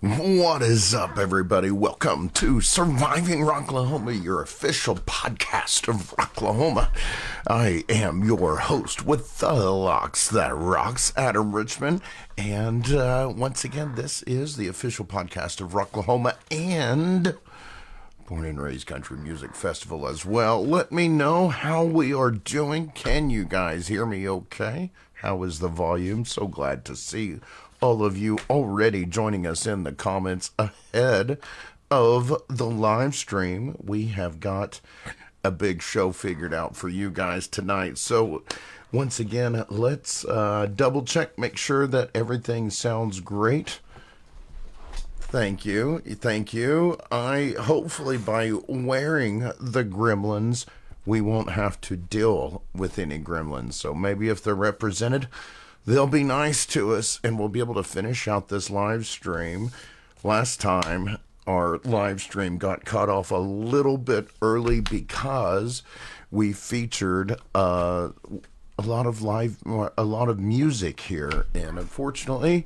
What is up, everybody? Welcome to Surviving Rocklahoma, your official podcast of Rocklahoma. I am your host with the locks that rocks, Adam Richmond. And once again, this is the official podcast of Rocklahoma and Born and Raised Country Music Festival as well. Let me know how we are doing. Can you guys hear me okay? How is the volume? So glad to see all of you already joining us in the comments ahead of the live stream. We have got a big show figured out for you guys tonight. So once again, let's double check, make sure that everything sounds great. Thank you. Thank you. Hopefully by wearing the gremlins, we won't have to deal with any gremlins. So maybe if they're represented, they'll be nice to us and we'll be able to finish out this live stream. Last time our live stream got cut off a little bit early because we featured a lot of music here, and unfortunately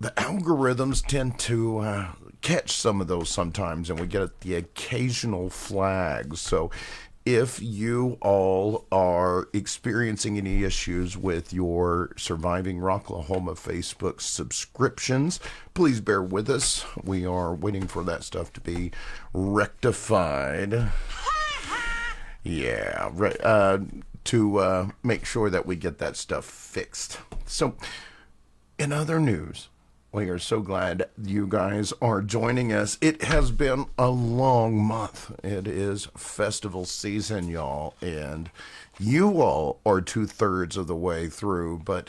the algorithms tend to catch some of those sometimes, and we get the occasional flags. So if you all are experiencing any issues with your Surviving Rocklahoma Facebook subscriptions, please bear with us. We are waiting for that stuff to be rectified. Yeah, to make sure that we get that stuff fixed. So, in other news, we are so glad you guys are joining us. It has been a long month. It is festival season, y'all, and you all are 2/3 of the way through, but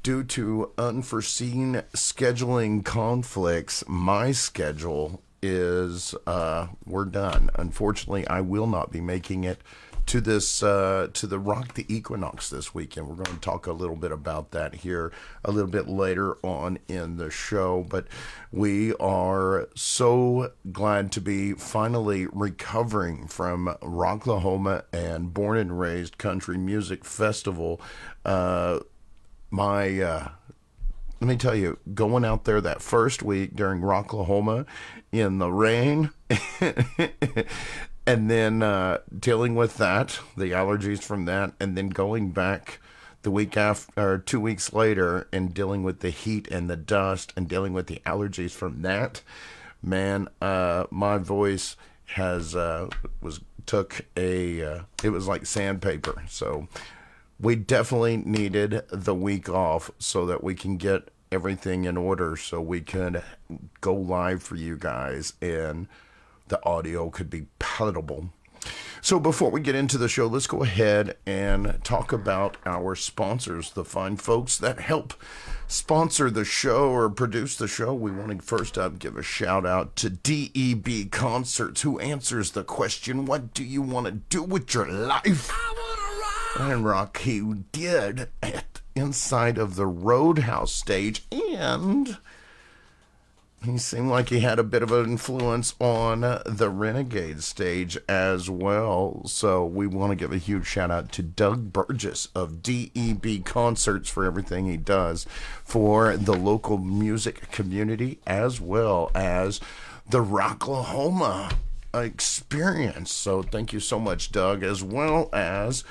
due to unforeseen scheduling conflicts, my schedule is, we're done. Unfortunately, I will not be making it to this to the ROK the Equinox this weekend. We're going to talk a little bit about that here a little bit later on in the show, but we are so glad to be finally recovering from Rocklahoma and Born and Raised Country Music Festival. Let me tell you, going out there that first week during Rocklahoma in the rain and then dealing with that, the allergies from that, and then going back the week after, or 2 weeks later, and dealing with the heat and the dust and dealing with the allergies from that, man, my voice has it was like sandpaper. So we definitely needed the week off so that we can get everything in order, so we could go live for you guys and the audio could be palatable. So before we get into the show, let's go ahead and talk about our sponsors, the fine folks that help sponsor the show or produce the show. We want to first up give a shout out to DEB Concerts, who answers the question, what do you want to do with your life? And ROK, he did it inside of the Roadhouse stage, and he seemed like he had a bit of an influence on the Renegade stage as well. So we want to give a huge shout out to Doug Burgess of DEB Concerts for everything he does for the local music community, as well as the Rocklahoma experience. So thank you so much, Doug, as well as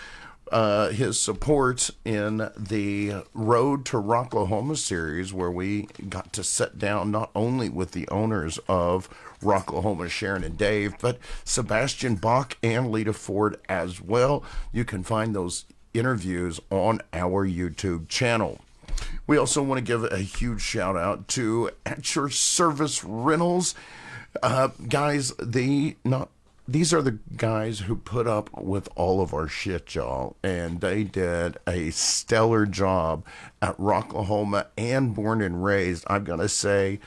his support in the Road to Rocklahoma series, where we got to sit down not only with the owners of Rocklahoma, Sharon and Dave, but Sebastian Bach and Lita Ford as well. You can find those interviews on our YouTube channel. We also want to give a huge shout out to At Your Service Rentals. Guys, these are the guys who put up with all of our shit, y'all, and they did a stellar job at Rocklahoma and Born and Raised. I've got to say,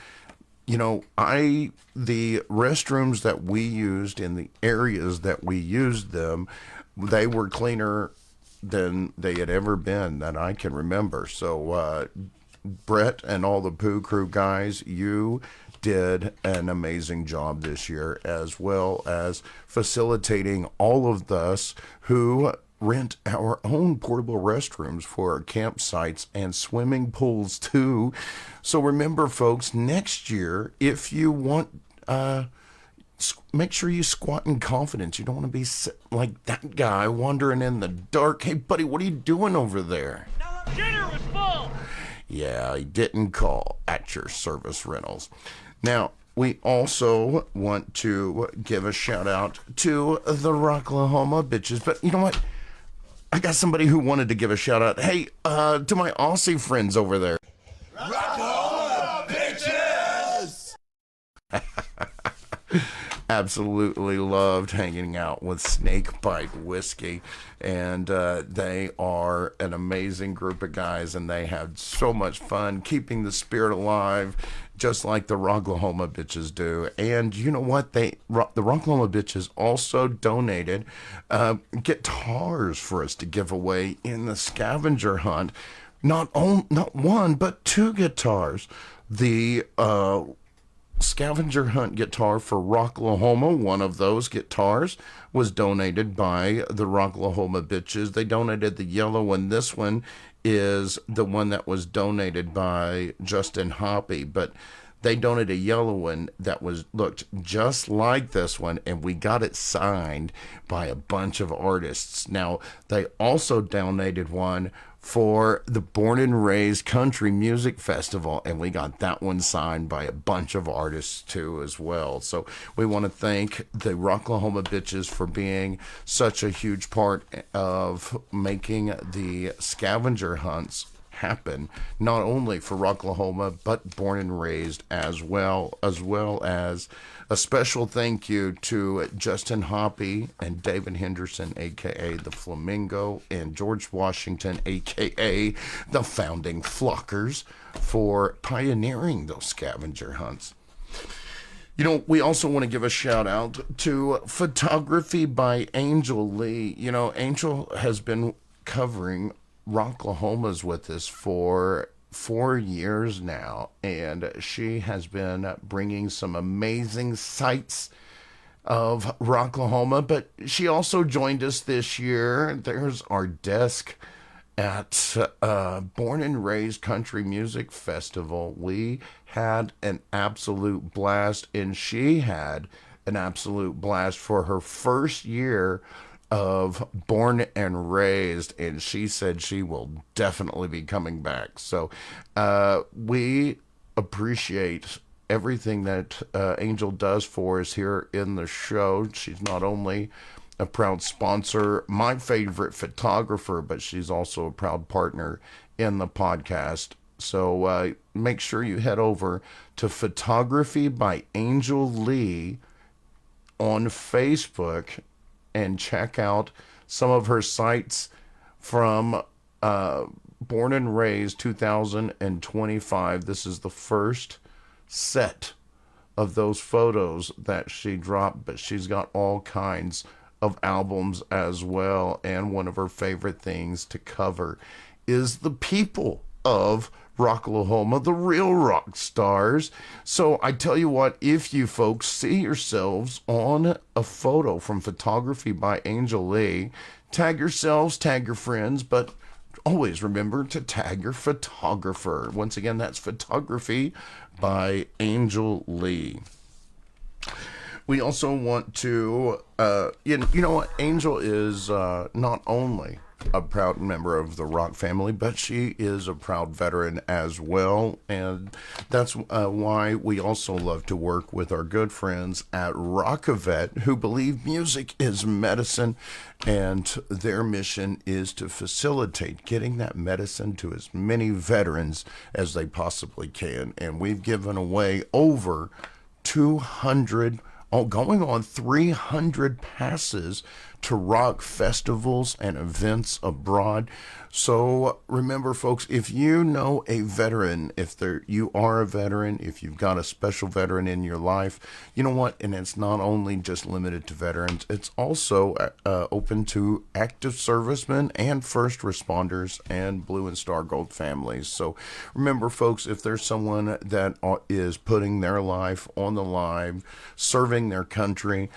you know, the restrooms that we used in the areas that we used them, they were cleaner than they had ever been that I can remember. So Brett and all the Pooh Crew guys, you did an amazing job this year, as well as facilitating all of us who rent our own portable restrooms for our campsites and swimming pools too. So remember, folks, next year, if you want, make sure you squat in confidence. You don't want to be like that guy wandering in the dark. Hey, buddy, what are you doing over there? Dinner was full. Yeah, he didn't call at your service rentals. Now, we also want to give a shout out to the Rocklahoma bitches. But you know what? I got somebody who wanted to give a shout out. Hey, to my Aussie friends over there. Rocklahoma bitches! Absolutely loved hanging out with Snakebite Whiskey, and they are an amazing group of guys, and they have so much fun keeping the spirit alive, just like the Rocklahoma bitches do. And you know what? The Rocklahoma bitches also donated guitars for us to give away in the scavenger hunt. Not one, but 2 guitars. The scavenger hunt guitar for Rocklahoma, one of those guitars was donated by the Rocklahoma bitches. They donated the yellow one. This one is the one that was donated by Justin Hoppy, but they donated a yellow one that looked just like this one, and we got it signed by a bunch of artists. Now, they also donated one for the Born and Raised Country Music Festival, and we got that one signed by a bunch of artists too as well. So we want to thank the Rocklahoma bitches for being such a huge part of making the scavenger hunts happen, not only for Rocklahoma but Born and Raised as well as a special thank you to Justin Hoppy and David Henderson, aka the Flamingo, and George Washington, aka the Founding Flockers, for pioneering those scavenger hunts. You know, we also want to give a shout out to Photography by Angel Lee. You know, Angel has been covering Rocklahomas with us for 4 years now, and she has been bringing some amazing sights of Rocklahoma, but she also joined us this year. There's our desk at Born and Raised Country Music Festival. We had an absolute blast, and she had an absolute blast for her first year of Born and Raised, and she said she will definitely be coming back. So we appreciate everything that Angel does for us here in the show. She's not only a proud sponsor, my favorite photographer, but she's also a proud partner in the podcast. So make sure you head over to Photography by Angel Lee on Facebook and check out some of her sites from Born and Raised 2025. This is the first set of those photos that she dropped, but she's got all kinds of albums as well. And one of her favorite things to cover is the people of Rocklahoma, the real rock stars. So I tell you what, if you folks see yourselves on a photo from Photography by Angel Lee, tag yourselves, tag your friends, but always remember to tag your photographer. Once again, that's Photography by Angel Lee. We also want to, you know what, Angel is not only a proud member of the Rock family, but she is a proud veteran as well, and that's why we also love to work with our good friends at Rockavet, who believe music is medicine, and their mission is to facilitate getting that medicine to as many veterans as they possibly can. And we've given away over 200, going on 300 passes to rock festivals and events abroad. So remember, folks, if you know a veteran, you are a veteran, if you've got a special veteran in your life, you know what? And it's not only just limited to veterans, it's also open to active servicemen and first responders and Blue and Star Gold families. So remember, folks, if there's someone that is putting their life on the line, serving their country,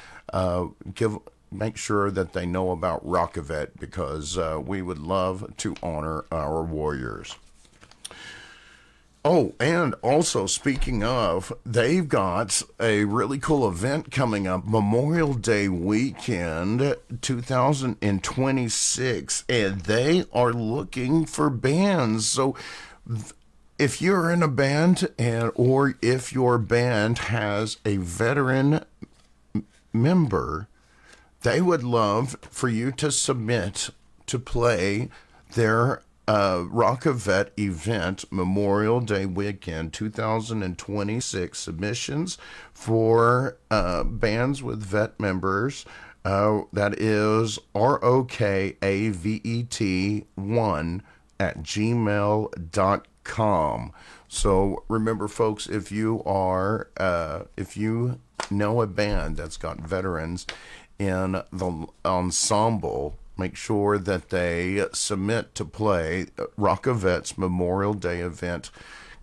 make sure that they know about Rockavet, because we would love to honor our warriors. Oh, and also, speaking of, they've got a really cool event coming up, Memorial Day weekend 2026, and they are looking for bands. So if you're in a band, or if your band has a veteran member, they would love for you to submit to play their Rockavet event, Memorial Day weekend 2026. Submissions for bands with vet members. That is ROKAVET1@gmail.com. So remember, folks, if you know a band that's got veterans in the ensemble, make sure that they submit to play Rockavet's Memorial Day event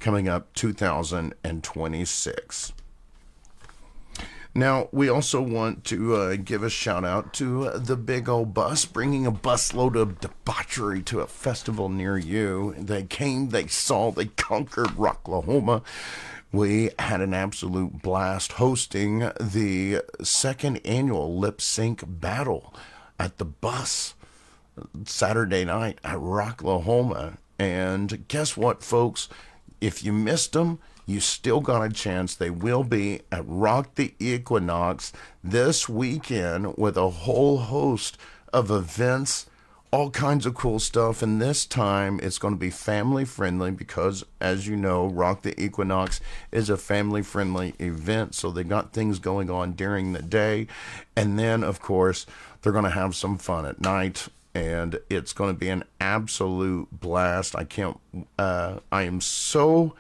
coming up 2026. Now, we also want to give a shout out to the Big Old Bus, bringing a busload of debauchery to a festival near you. They came, they saw, they conquered Rocklahoma. We had an absolute blast hosting the second annual lip sync battle at the Bus Saturday night at Rocklahoma. And guess what, folks? If you missed them, you still got a chance. They will be at Rock the Equinox this weekend with a whole host of events, all kinds of cool stuff. And this time it's going to be family friendly because, as you know, Rock the Equinox is a family friendly event. So they got things going on during the day. And then, of course, they're going to have some fun at night. And it's going to be an absolute blast. I am so...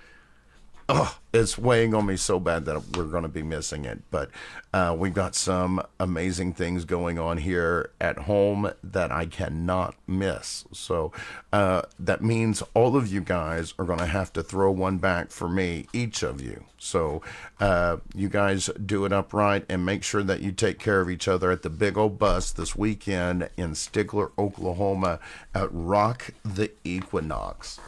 it's weighing on me so bad that we're going to be missing it. But we've got some amazing things going on here at home that I cannot miss. So that means all of you guys are going to have to throw one back for me, each of you. So you guys do it upright and make sure that you take care of each other at the Big Old Bus this weekend in Stigler, Oklahoma at Rock the Equinox.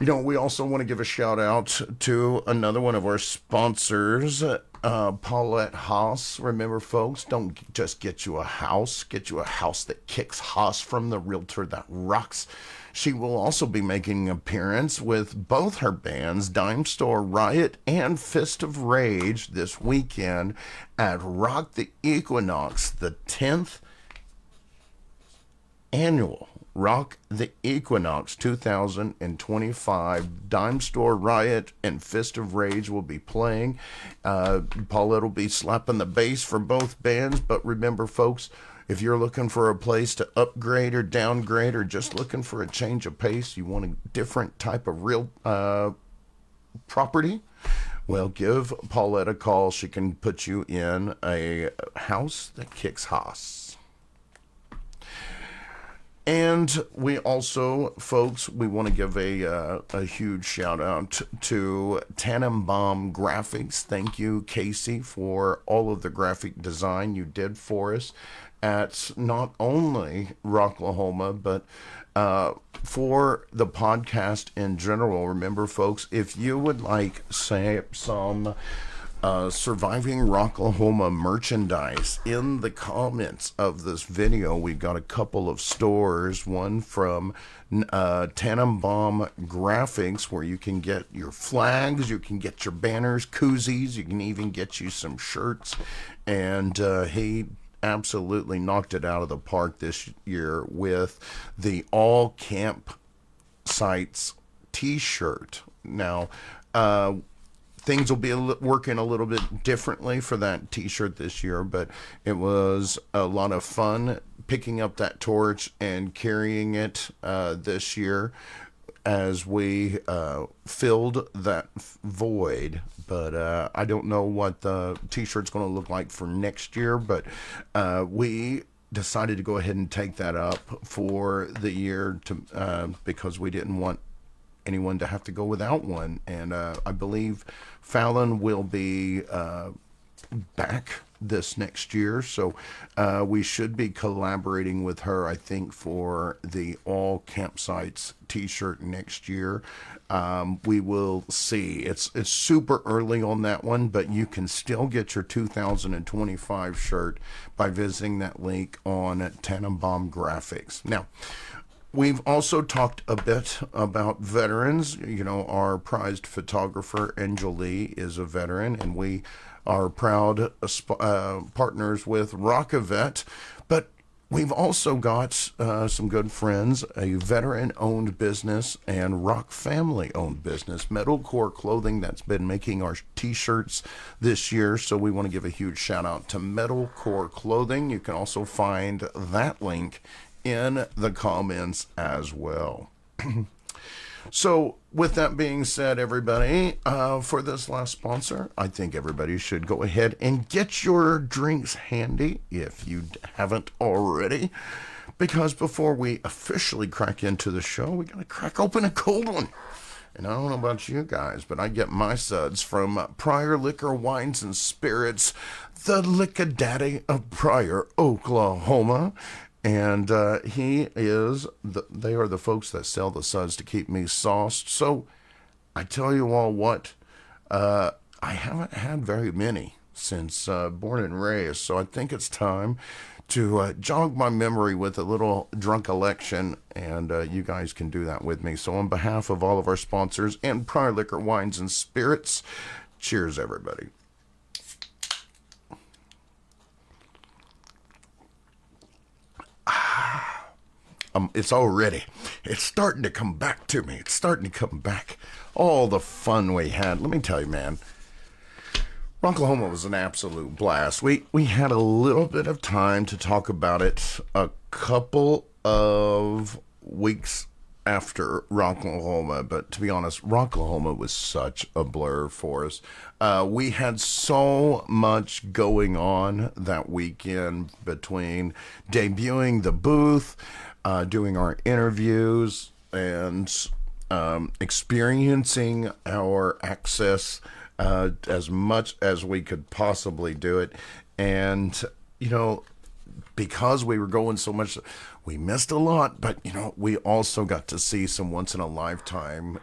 You know, we also want to give a shout out to another one of our sponsors, Paulette Haas. Remember, folks, don't just get you a house that kicks Haas from the realtor that rocks. She will also be making an appearance with both her bands, Dime Store Riot and Fist of Rage, this weekend at Rock the Equinox, the 10th annual Rock the Equinox 2025. Dime Store Riot and Fist of Rage will be playing. Paulette will be slapping the bass for both bands. But remember, folks, if you're looking for a place to upgrade or downgrade or just looking for a change of pace, you want a different type of real property, well, give Paulette a call. She can put you in a house that kicks Haas. And we also, folks, we want to give a huge shout out to Tannenbaum Graphics. Thank you, Casey, for all of the graphic design you did for us at not only Rocklahoma, but for the podcast in general. Remember, folks, if you would like, say, some Surviving Rocklahoma merchandise, in the comments of this video, we've got a couple of stores. One from Tannenbaum Graphics, where you can get your flags, you can get your banners, koozies, you can even get you some shirts. And he absolutely knocked it out of the park this year with the All Campsites t-shirt. Now, things will be working a little bit differently for that t-shirt this year, but it was a lot of fun picking up that torch and carrying it this year as we filled that void. But I don't know what the t-shirt's going to look like for next year, but we decided to go ahead and take that up for the year to because we didn't want anyone to have to go without one. And I believe Fallon will be back this next year. So we should be collaborating with her, I think, for the All Campsites t-shirt next year. We will see. It's super early on that one, but you can still get your 2025 shirt by visiting that link on Tannenbaum Graphics. Now, we've also talked a bit about veterans. You know, our prized photographer, Angel Lee, is a veteran, and we are proud partners with ROK. But we've also got some good friends, a veteran-owned business and ROK family-owned business, Metalcore Clothing, that's been making our t-shirts this year. So we want to give a huge shout-out to Metalcore Clothing. You can also find that link in the comments as well. So with that being said, everybody, for this last sponsor, I think everybody should go ahead and get your drinks handy if you haven't already, because before we officially crack into the show, we gotta crack open a cold one. And I don't know about you guys, but I get my suds from Pryor Liquor, Wines, and Spirits, the liquor daddy of Pryor, Oklahoma. And they are the folks that sell the suds to keep me sauced. So I tell you all what, I haven't had very many since born and raised. So I think it's time to jog my memory with a little drunk election, and you guys can do that with me. So on behalf of all of our sponsors and Pryor Liquor, Wines, and Spirits, cheers, everybody. It's starting to come back to me. It's starting to come back. All the fun we had. Let me tell you, man, Rocklahoma was an absolute blast. We had a little bit of time to talk about it a couple of weeks after Rocklahoma, but to be honest, Rocklahoma was such a blur for us. We had so much going on that weekend between debuting the booth, doing our interviews, and experiencing our access as much as we could possibly do it. And, you know, because we were going so much, we missed a lot, but, you know, we also got to see some once-in-a-lifetime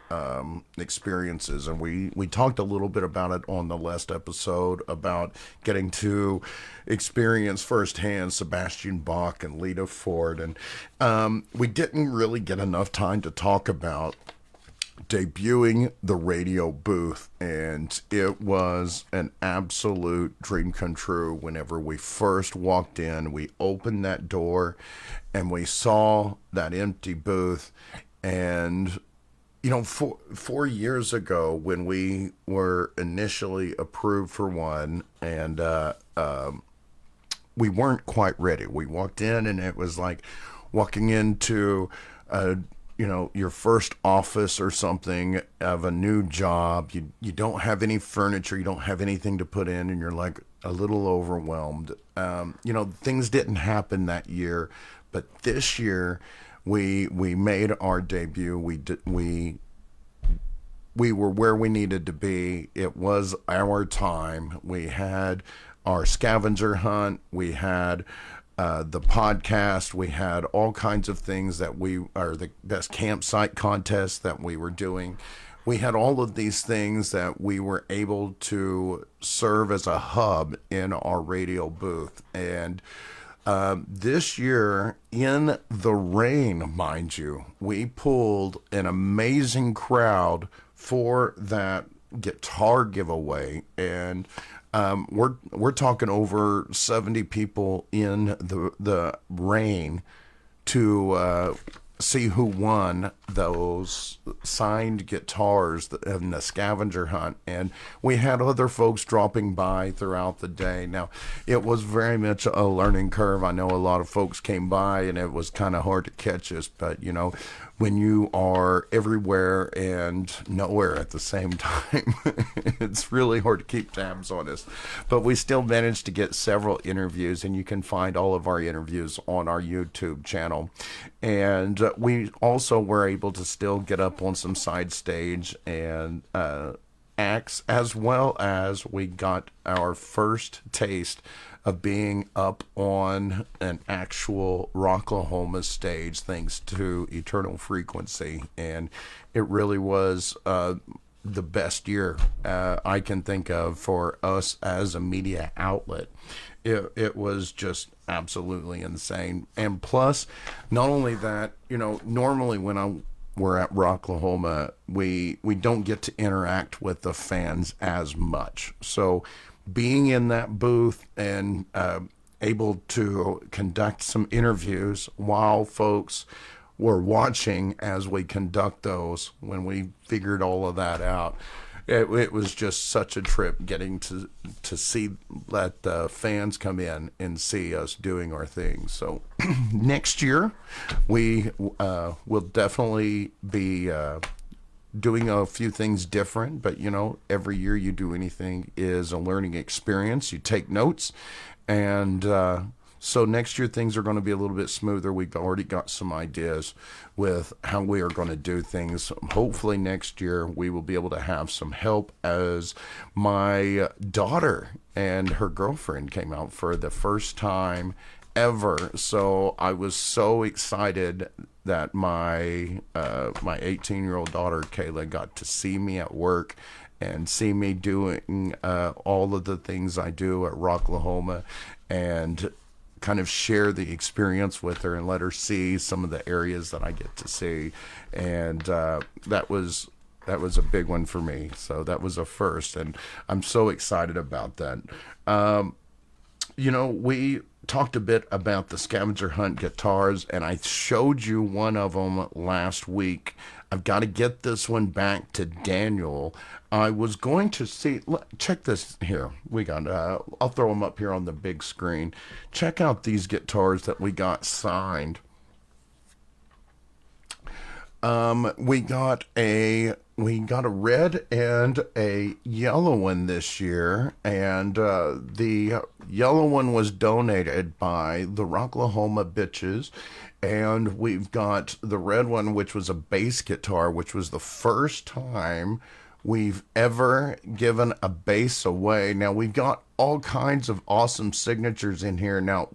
experiences. And we talked a little bit about it on the last episode, about getting to experience firsthand Sebastian Bach and Lita Ford. And we didn't really get enough time to talk about debuting the radio booth, and it was an absolute dream come true. Whenever we first walked in, we opened that door and we saw that empty booth. And you know, 4 years ago, when we were initially approved for one, and we weren't quite ready. We walked in and it was like walking into your first office or something of a new job. You don't have any furniture, you don't have anything to put in, and you're like a little overwhelmed. Things didn't happen that year, but this year we made our debut. We were where we needed to be. It was our time. We had our scavenger hunt. We had the podcast. We had all kinds of things that the best campsite contest that we were doing. We had all of these things that we were able to serve as a hub in our radio booth. And this year, in the rain, mind you, we pulled an amazing crowd for that guitar giveaway. And we're talking over 70 people in the rain to see who won those signed guitars in the scavenger hunt. And we had other folks dropping by throughout the day. Now, it was very much a learning curve. I know a lot of folks came by and it was kind of hard to catch us, but you know, when you are everywhere and nowhere at the same time, it's really hard to keep tabs on us. But we still managed to get several interviews, and you can find all of our interviews on our YouTube channel. And we also were able to still get up on some side stage and acts, as well as we got our first taste of being up on an actual Rocklahoma stage thanks to Eternal Frequency. And it really was the best year I can think of for us as a media outlet. It was just absolutely insane. And plus, not only that, normally when we're at Rocklahoma, we don't get to interact with the fans as much. So being in that booth and able to conduct some interviews while folks were watching as we conduct those, when we figured all of that out, it was just such a trip getting to see, let the fans come in and see us doing our thing. So next year we will definitely be doing a few things different, but every year you do anything is a learning experience. You take notes, and so next year things are going to be a little bit smoother. We've already got some ideas with how we are going to do things. Hopefully next year we will be able to have some help, as my daughter and her girlfriend came out for the first time ever. So I was so excited that my 18-year-old daughter Kayla got to see me at work and see me doing all of the things I do at Rocklahoma, and kind of share the experience with her and let her see some of the areas that I get to see. And that was a big one for me. So that was a first, and I'm so excited about that. We talked a bit about the Scavenger Hunt guitars, and I showed you one of them last week. I've got to get this one back to Daniel. I was going to see, check this here. We got, I'll throw them up here on the big screen. Check out these guitars that we got signed. We got a red and a yellow one this year, and the yellow one was donated by the Rocklahoma Bitches, and we've got the red one, which was a bass guitar, which was the first time we've ever given a bass away. Now we've got all kinds of awesome signatures in here. Now,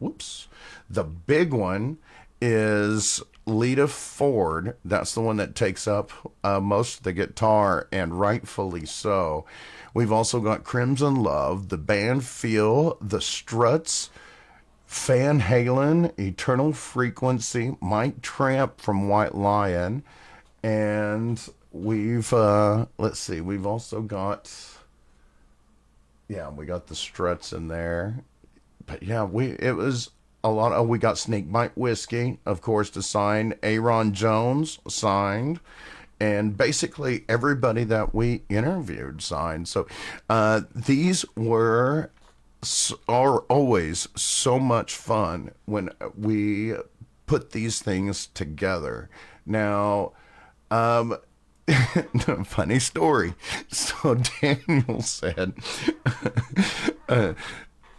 the big one is Lita Ford. That's the one that takes up most of the guitar, and rightfully so. We've also got Crimson Love, the band Feel, the Struts, Van Halen, Eternal Frequency, Mike Tramp from White Lion, and we've we've also got, we got the Struts in there. But it was a lot of, we got Snakebite Whiskey, of course, to sign. Aaron Jones signed, and basically everybody that we interviewed signed. So these are always so much fun when we put these things together. Now, funny story. So Daniel said,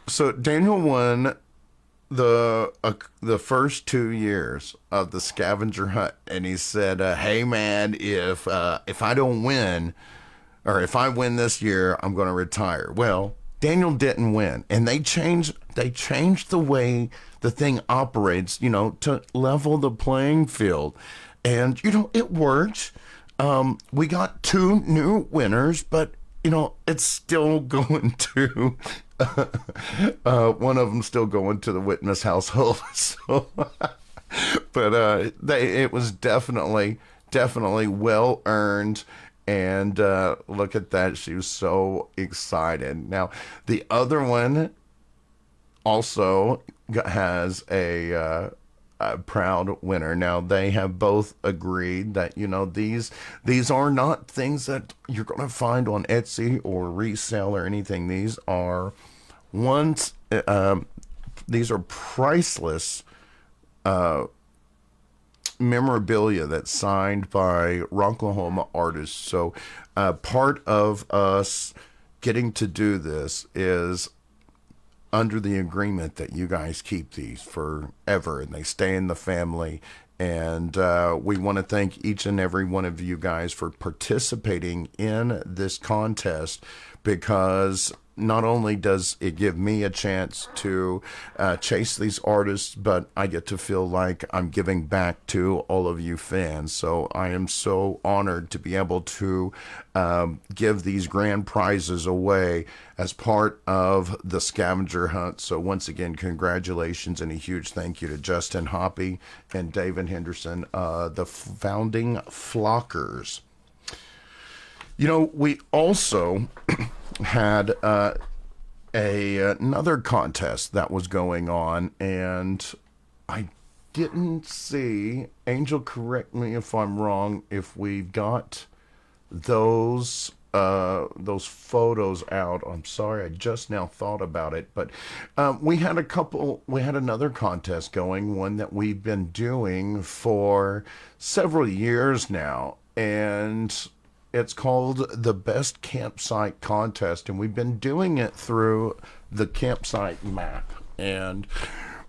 so Daniel won the first 2 years of the Scavenger Hunt, and he said, hey man, if I don't win, or if I win this year, I'm going to retire. Well, Daniel didn't win, and they changed the way the thing operates, to level the playing field. And it worked. We got 2 new winners, but it's still going to one of them still going to the Witness household. So, but it was definitely well earned. And look at that, she was so excited. Now, the other one also has a proud winner. Now, they have both agreed that these are not things that you're going to find on Etsy or resell or anything. These are these are priceless memorabilia that's signed by Rocklahoma artists. So part of us getting to do this is under the agreement that you guys keep these forever and they stay in the family, And we want to thank each and every one of you guys for participating in this contest, because not only does it give me a chance to chase these artists, but I get to feel like I'm giving back to all of you fans. So I am so honored to be able to give these grand prizes away as part of the scavenger hunt. So once again, congratulations and a huge thank you to Justin Hoppy and David Henderson, the founding flockers. You know, we also had another contest that was going on, and I didn't see, Angel, correct me if I'm wrong, if we got those photos out. I'm sorry, I just now thought about it, but we had another contest going, one that we've been doing for several years now, and it's called the Best Campsite Contest, and we've been doing it through the campsite map. And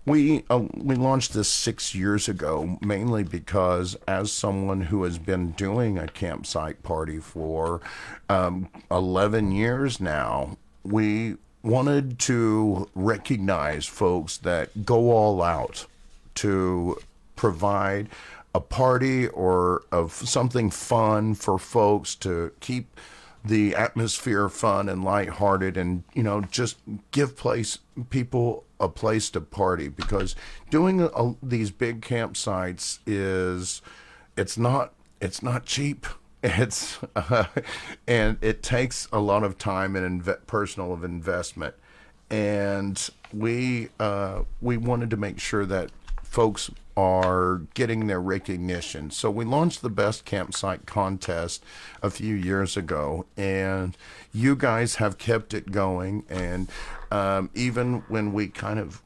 we launched this 6 years ago, mainly because as someone who has been doing a campsite party for 11 years now, we wanted to recognize folks that go all out to provide a party or of something fun for folks to keep the atmosphere fun and lighthearted, and just give people a place to party, because doing these big campsites it's not cheap. It's and it takes a lot of time and personal investment, and we wanted to make sure that folks are getting their recognition. So we launched the Best Campsite Contest a few years ago, and you guys have kept it going. And even when we kind of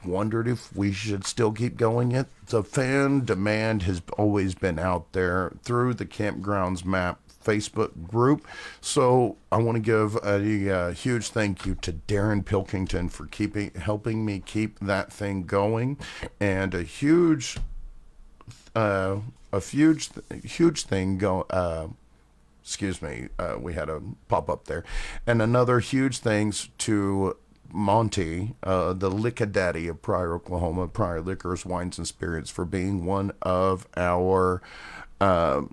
wondered if we should still keep going it, the fan demand has always been out there through the Campgrounds Map Facebook group. So I want to give a huge thank you to Darren Pilkington for helping me keep that thing going, and a huge thing go. Excuse me, we had a pop up there, and another huge thanks to Monty, the Liquor Daddy of Pryor, Oklahoma, Pryor Liquors, Wines and Spirits, for being one of our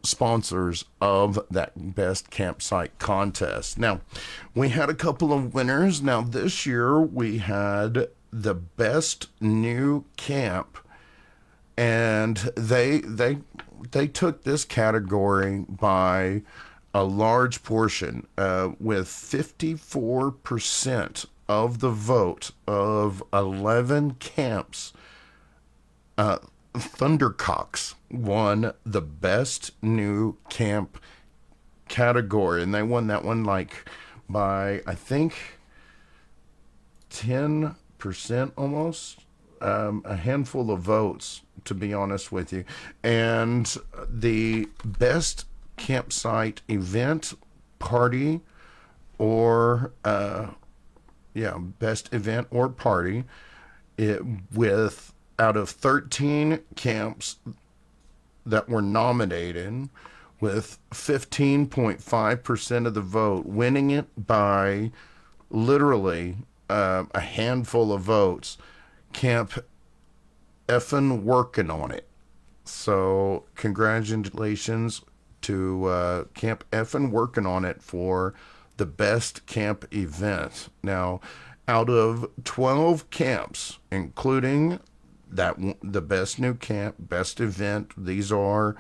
sponsors of that Best Campsite Contest. Now, we had a couple of winners. Now, this year we had the Best New Camp, and they took this category by a large portion, with 54% of the vote of 11 camps. Thundercox won the Best New Camp category, and they won that one by, I think, 10% almost, a handful of votes, to be honest with you. And the Best Campsite Event, Party, or Best Event or Party, with out of 13 camps that were nominated, with 15.5% of the vote, winning it by literally a handful of votes, Camp Effin' Working on It. So congratulations to Camp Effin' Working on It for the best camp event. Now, out of 12 camps, including the Best New Camp, Best Event, these are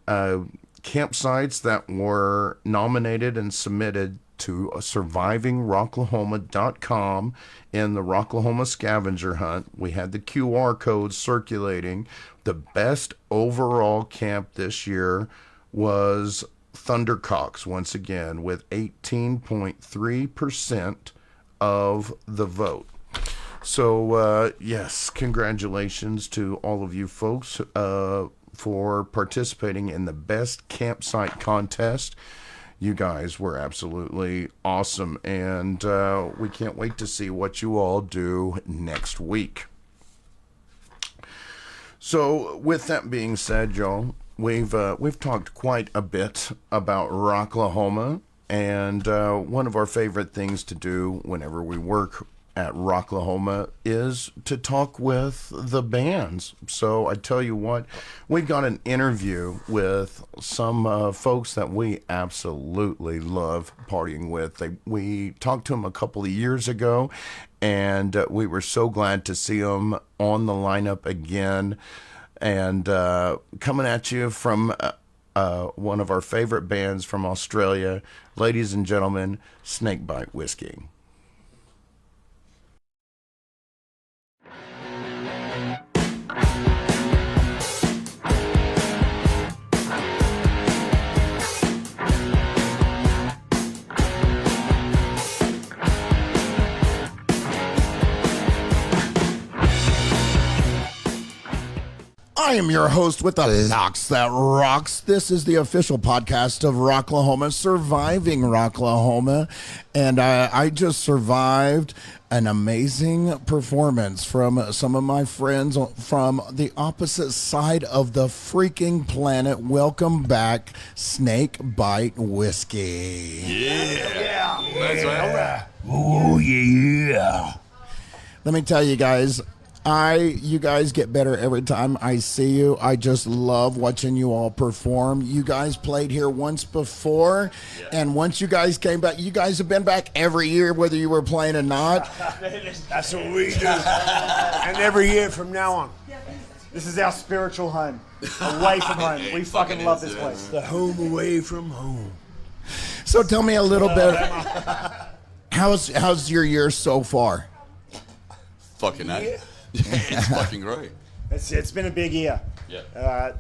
campsites that were nominated and submitted to survivingrocklahoma.com in the Rocklahoma Scavenger Hunt. We had the QR code circulating. The best overall camp this year was Thundercox, once again, with 18.3% of the vote. So, yes, congratulations to all of you folks for participating in the Best Campsite Contest. You guys were absolutely awesome, and we can't wait to see what you all do next week. So, with that being said, Joel, we've talked quite a bit about Rocklahoma, and one of our favorite things to do whenever we work at Rocklahoma is to talk with the bands. So I tell you what, we've got an interview with some folks that we absolutely love partying with. We talked to them a couple of years ago, and we were so glad to see them on the lineup again. And coming at you from one of our favorite bands from Australia, ladies and gentlemen, Snakebite Whiskey. I am your host with the locks that rocks. This is the official podcast of Rocklahoma, Surviving Rocklahoma. And I just survived an amazing performance from some of my friends from the opposite side of the freaking planet. Welcome back, Snakebite Whiskey. Yeah. That's right. All right. Oh, yeah. Let me tell you guys, you guys get better every time I see you. I just love watching you all perform. You guys played here once before, and once you guys came back, you guys have been back every year, whether you were playing or not. That's what we do. And every year from now on. This is our spiritual home. Away from home. We fucking love this place. The home away from home. So tell me a little bit, how's your year so far? Fucking that. It's fucking great. It's been a big year. Yeah.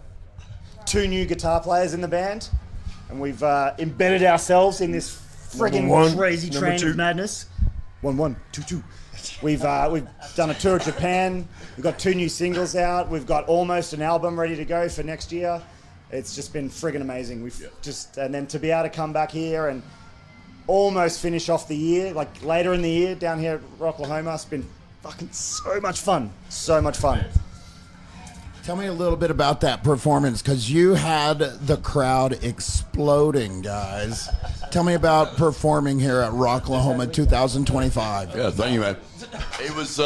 2 new guitar players in the band, and we've embedded ourselves in this friggin' crazy train of madness. 1 1 2 2. We've done a tour of Japan. We've got 2 new singles out. We've got almost an album ready to go for next year. It's just been friggin' amazing. And then to be able to come back here and almost finish off the year, like later in the year down here at Rocklahoma, it's been fucking so much fun. So much fun. Tell me a little bit about that performance, because you had the crowd exploding, guys. Tell me about performing here at Rocklahoma 2025. Yeah, thank you, man. It was,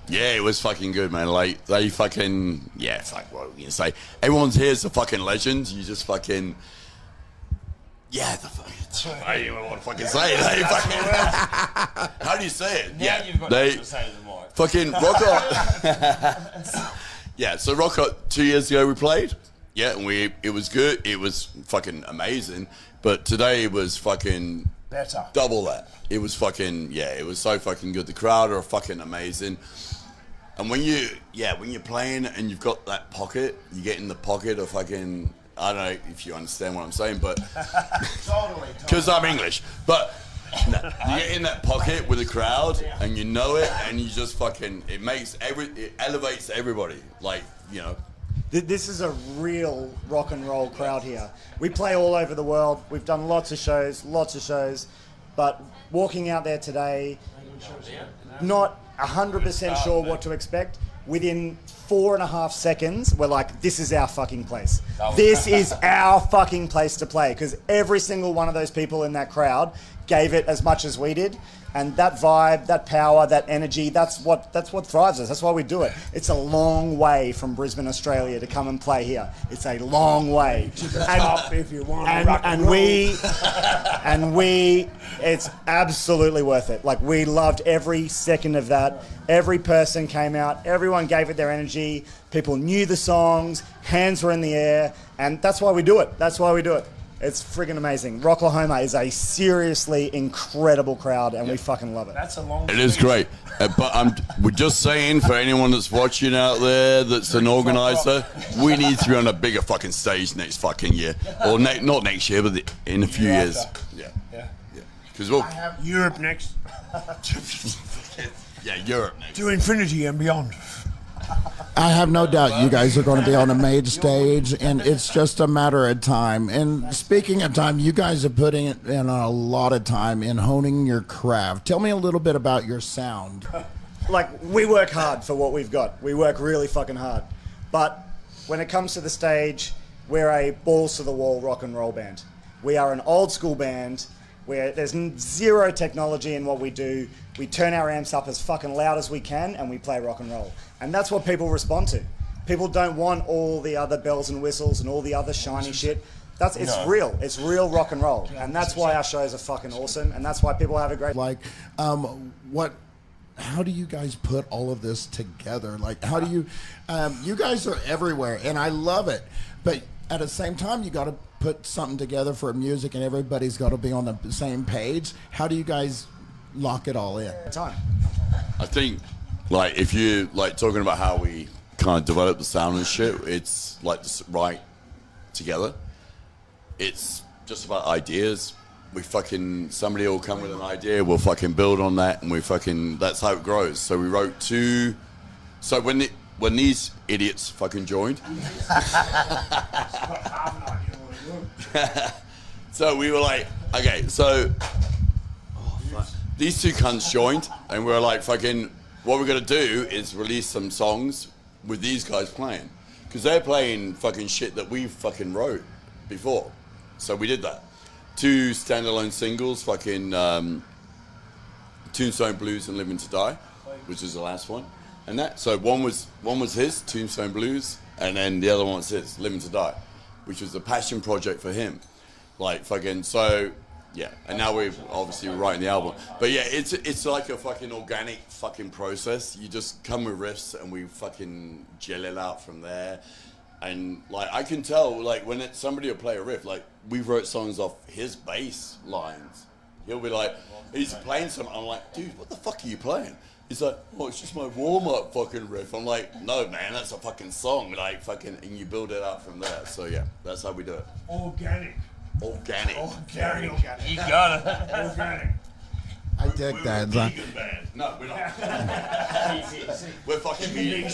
it was fucking good, man. Like, they fucking, fuck, what are we gonna say? Everyone's here is a fucking legend. You just fucking, I don't even want to fucking say it. They fucking, how do you say it? Now you've got to say it more. Fucking Rock. So Rock 2 years ago we played. Yeah, and it was good. It was fucking amazing. But today it was fucking Better. double that. It was fucking, it was so fucking good. The crowd are fucking amazing. And when you're playing and you've got that pocket, you get in the pocket of fucking, I don't know if you understand what I'm saying, but Totally. because I'm English, but you get in that pocket with the crowd and you know it, and you just fucking, it elevates everybody, like, you know. This is a real rock and roll crowd here. We play all over the world. We've done lots of shows, but walking out there today, not 100% sure what to expect. Within 4.5 seconds, we're like, this is our fucking place. This is our fucking place to play, because every single one of those people in that crowd gave it as much as we did. And that vibe, that power, that energy, that's what thrives us. That's why we do it. It's a long way from Brisbane, Australia to come and play here. It's a long way. To the top if you want and we, it's absolutely worth it. Like, we loved every second of that. Every person came out. Everyone gave it their energy. People knew the songs. Hands were in the air. And that's why we do it. It's friggin' amazing. Rocklahoma is a seriously incredible crowd, and we fucking love it. That's a long It is great. But we're just saying, for anyone that's watching out there that's an organizer, we need to be on a bigger fucking stage next fucking year. Or not next year, but in a few years. Yeah. Because we'll... Europe next. Europe next. To infinity and beyond. I have no doubt you guys are going to be on a main stage, and it's just a matter of time. And speaking of time, you guys are putting in a lot of time in honing your craft. Tell me a little bit about your sound. Like, we work hard for what we've got. We work really fucking hard. But when it comes to the stage, we're a balls-to-the-wall rock and roll band. We are an old-school band where there's zero technology in what we do. We turn our amps up as fucking loud as we can, and we play rock and roll. And that's what people respond to. People don't want all the other bells and whistles and all the other shiny shit. It's real. It's real rock and roll. And that's why our shows are fucking awesome. And that's why people have a great... Like, how do you guys put all of this together? Like, how do you... you guys are everywhere, and I love it. But at the same time, you got to put something together for music, and everybody's got to be on the same page. How do you guys lock it all in? Time. I think, like, if you like talking about how we kind of develop the sound and shit, it's like just right together. It's just about ideas. Somebody will come with an idea, we'll fucking build on that, and that's how it grows. So we wrote two. So when these idiots fucking joined, so we were like, okay, so these two cunts joined, and we were like, fucking, what we're gonna do is release some songs with these guys playing, because they're playing fucking shit that we fucking wrote before. So we did that. 2 standalone singles, fucking Tombstone Blues and Living to Die, which is the last one. And so one was his, Tombstone Blues, and then the other one was his, Living to Die, which was a passion project for him. Like fucking, so yeah. And now we're obviously writing the album. But yeah, it's like a fucking organic fucking process. You just come with riffs and we fucking gel it out from there. And like I can tell, like when somebody will play a riff, like we wrote songs off his bass lines. He'll be like, he's playing something. I'm like, dude, what the fuck are you playing? He's like, oh, it's just my warm-up fucking riff. I'm like, no, man, that's a fucking song. Like fucking, and you build it out from there. So yeah, that's how we do it. Organic. Organic. You got it. Organic. I dig that. We're a vegan band. No, we're not. We're fucking vegan.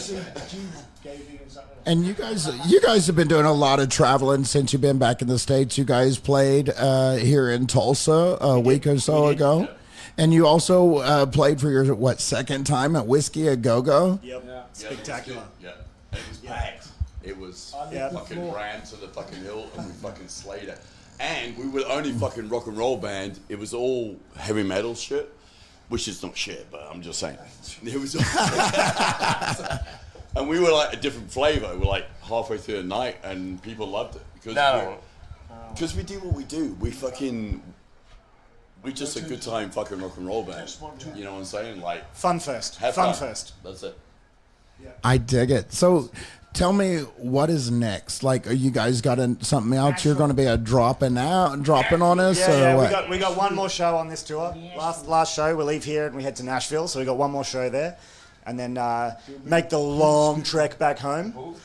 And you guys have been doing a lot of traveling since you've been back in the States. You guys played here in Tulsa a week or so ago. And you also played for your, second time at Whiskey A Go-Go? Yep. Yeah. Spectacular. Yeah. It was packed. It was fucking ran to the fucking hill, and we fucking slayed it. And we were the only fucking rock and roll band. It was all heavy metal shit, which is not shit, but I'm just saying. It was and we were like a different flavor. We're like halfway through the night, and people loved it. Because we do what we do. We're just a good time fucking rock and roll band. You know what I'm saying? Like fun first. First. That's it. I dig it. So tell me, what is next? Like, are you guys got something else you're going to be dropping on us? Yeah, or what? we got one more show on this tour. Last show, we leave here and we head to Nashville. So we got one more show there, and then make the long trek back home.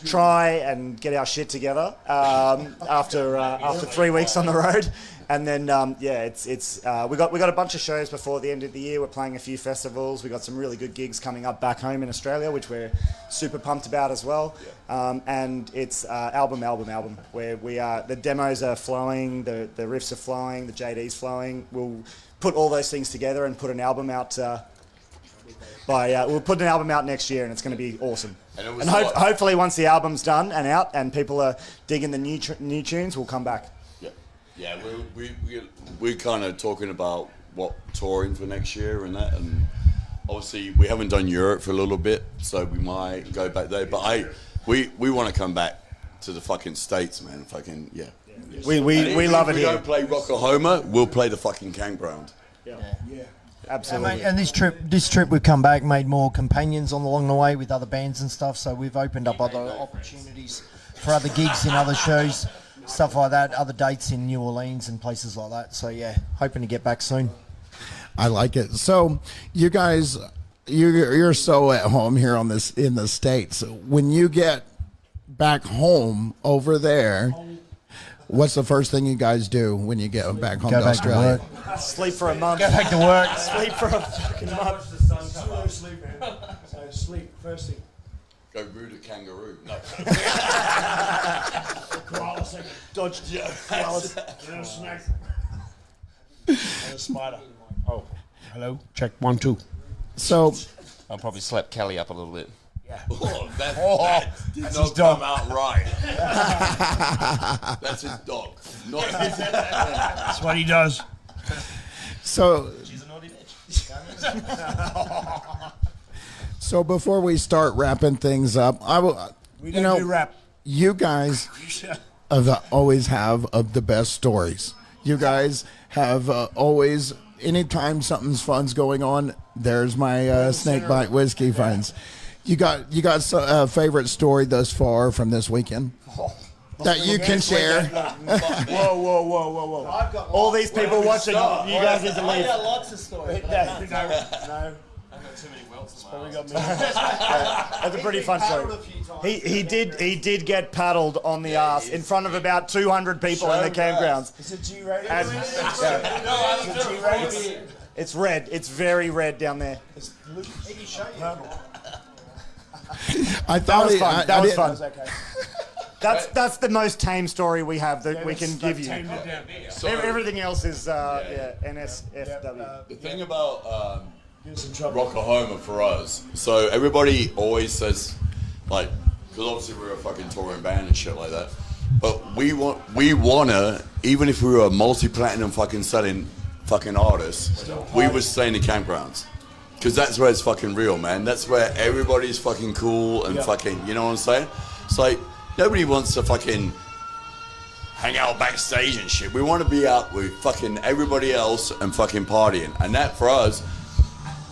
Try and get our shit together after 3 weeks on the road. And then we got a bunch of shows before the end of the year. We're playing a few festivals. We got some really good gigs coming up back home in Australia, which we're super pumped about as well. And it's album where the demos are flowing, the riffs are flowing, the JD's flowing. We'll put all those things together and put an album out. We'll put an album out next year, and it's going to be awesome. And hopefully, once the album's done and out, and people are digging the new tunes, we'll come back. Yeah, we're kind of talking about what touring for next year and that, and obviously we haven't done Europe for a little bit, so we might go back there. But we want to come back to the fucking States, man. Fucking yeah. We love it here. If we don't play Rocklahoma, we'll play the fucking campground. Yeah. Absolutely. And this trip we've come back, made more companions along the way with other bands and stuff. So we've opened up other opportunities for other gigs in other shows. Stuff like that, other dates in New Orleans and places like that. So yeah, hoping to get back soon. I like it. So you guys, you're so at home here in the States. When you get back home over there, what's the first thing you guys do when you get back home to Australia? Sleep for a month. Go back to work. Sleep for a fucking month. Sleep, man. So sleep, first thing. Go root a kangaroo. No. Koala second. Dodge koalas. And a snake. And a spider. Oh, hello. Check 1, 2. So I'll probably slap Kelly up a little bit. Oh, that did not come out right. That's his dog. Not his. That's what he does. So, She's a naughty bitch. so before we start wrapping things up, We don't do rap. you guys always have the best stories. You guys have always, anytime something's fun's going on, there's my Snakebite Whiskey friends. You got a favorite story thus far from this weekend that you can share? Whoa. All these people watching, you guys need to leave. lots of stories. No. That's a pretty fun story. He did get paddled on the ass in front of about 200 people in the campgrounds. Is it G-rated? It's red. It's very red down there. I That thought was fun. That was fun. Okay. That's the most tame story we have that we can give you. Tamed it down. So, Everything else is NSFW. the thing about Get us in trouble. Rocklahoma for us, so everybody always says, like, because obviously we're a fucking touring band and shit like that, but we wanna, even if we were a multi-platinum fucking selling fucking artist, we would stay in the campgrounds. Because that's where it's fucking real, man. That's where everybody's fucking cool and fucking, you know what I'm saying? It's like, nobody wants to fucking hang out backstage and shit. We want to be out with fucking everybody else and fucking partying. And that for us,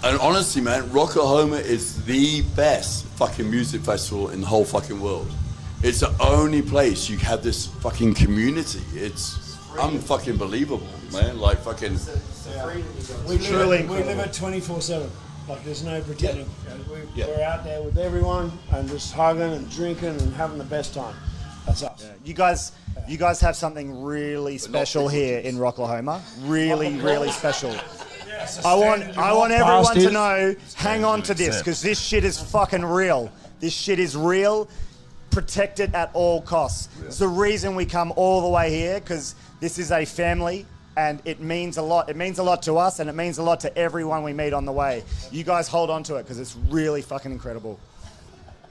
and honestly, man, Rocklahoma is the best fucking music festival in the whole fucking world. It's the only place you have this fucking community. It's unfucking believable, man. Like fucking... We Truly live it 24/7. Like there's no pretending. We're out there with everyone and just hugging and drinking and having the best time. That's us. You guys have something really special here in Rocklahoma. Really special. I want everyone to know, hang on to this, because this shit is fucking real. This shit is real. Protect it at all costs. It's the reason we come all the way here, because this is a family. And it means a lot. It means a lot to us, and it means a lot to everyone we meet on the way. You guys hold on to it, because it's really fucking incredible.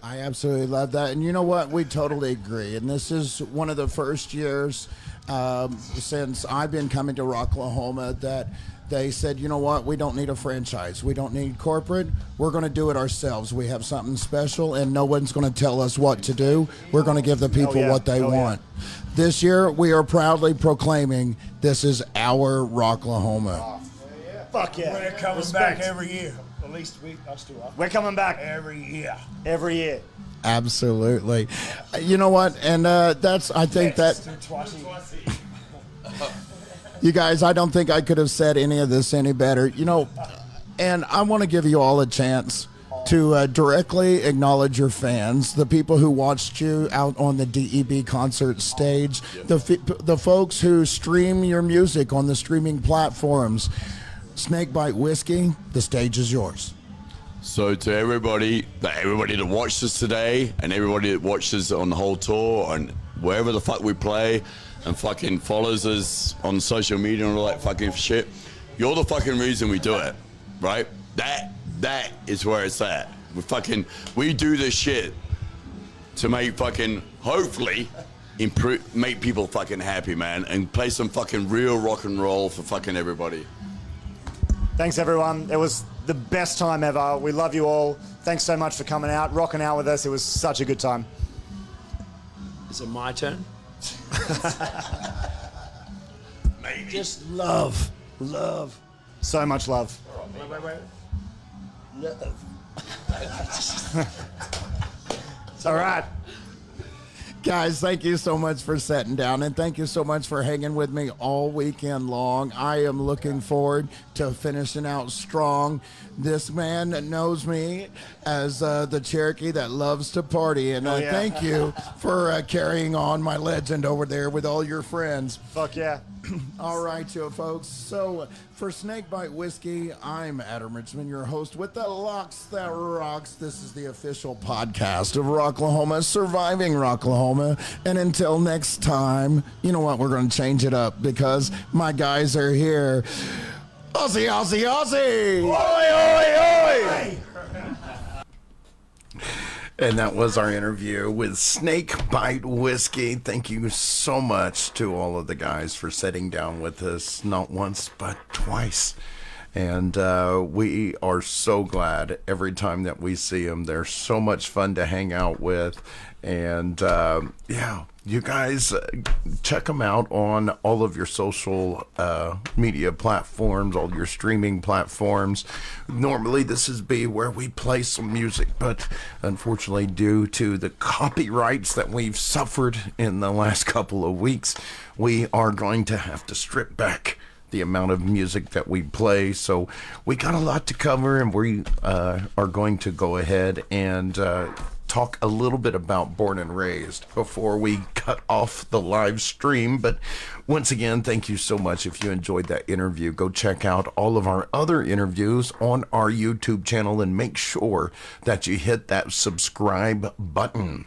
I absolutely love that. And you know what? We totally agree. And this is one of the first years since I've been coming to Rocklahoma that they said, you know what? We don't need a franchise. We don't need corporate. We're going to do it ourselves. We have something special, and no one's going to tell us what to do. We're going to give the people what they want. This year, we are proudly proclaiming this is our Rocklahoma. Fuck yeah. We're coming Respect. back every year. At least us two are. We're coming back Every year. every year. Absolutely. You know what? And that's, I think that, Twice a year. you guys, I don't think I could have said any of this any better. You know, and I want to give you all a chance to directly acknowledge your fans, the people who watched you out on the DEB concert stage, the folks who stream your music on the streaming platforms. Snakebite Whiskey, the stage is yours. So to everybody that watched us today, and everybody that watched us on the whole tour and wherever the fuck we play, and fucking follows us on social media and all that fucking shit, you're the fucking reason we do it, right? That is where it's at. We do this shit to make fucking, hopefully, make people fucking happy, man, and play some fucking real rock and roll for fucking everybody. Thanks, everyone. It was the best time ever. We love you all. Thanks so much for coming out, rocking out with us. It was such a good time. Is it my turn? Maybe. Just love. So much love. Wait. It's all right. Guys, thank you so much for sitting down, and thank you so much for hanging with me all weekend long. I am looking forward to finishing out strong. This man knows me as the Cherokee that loves to party, and thank you for carrying on my legend over there with all your friends. Fuck yeah. All right, you folks. So for Snakebite Whiskey, I'm Adam Richmond, your host with the Locks That Rocks. This is the official podcast of Rocklahoma, surviving Rocklahoma. And until next time, you know what? We're going to change it up because my guys are here. Aussie, Aussie, Aussie! Oi, oi, oi! And that was our interview with Snake Bite Whiskey. Thank you so much to all of the guys for sitting down with us, not once, but twice. And we are so glad every time that we see them. They're so much fun to hang out with. And yeah, you guys check them out on all of your social media platforms, all your streaming platforms. Normally this is be where we play some music, but unfortunately due to the copyrights that we've suffered in the last couple of weeks, we are going to have to strip back the amount of music that we play. So we got a lot to cover, and we are going to go ahead and talk a little bit about Born and Raised before we cut off the live stream. But once again, thank you so much. If you enjoyed that interview, go check out all of our other interviews on our YouTube channel and make sure that you hit that subscribe button.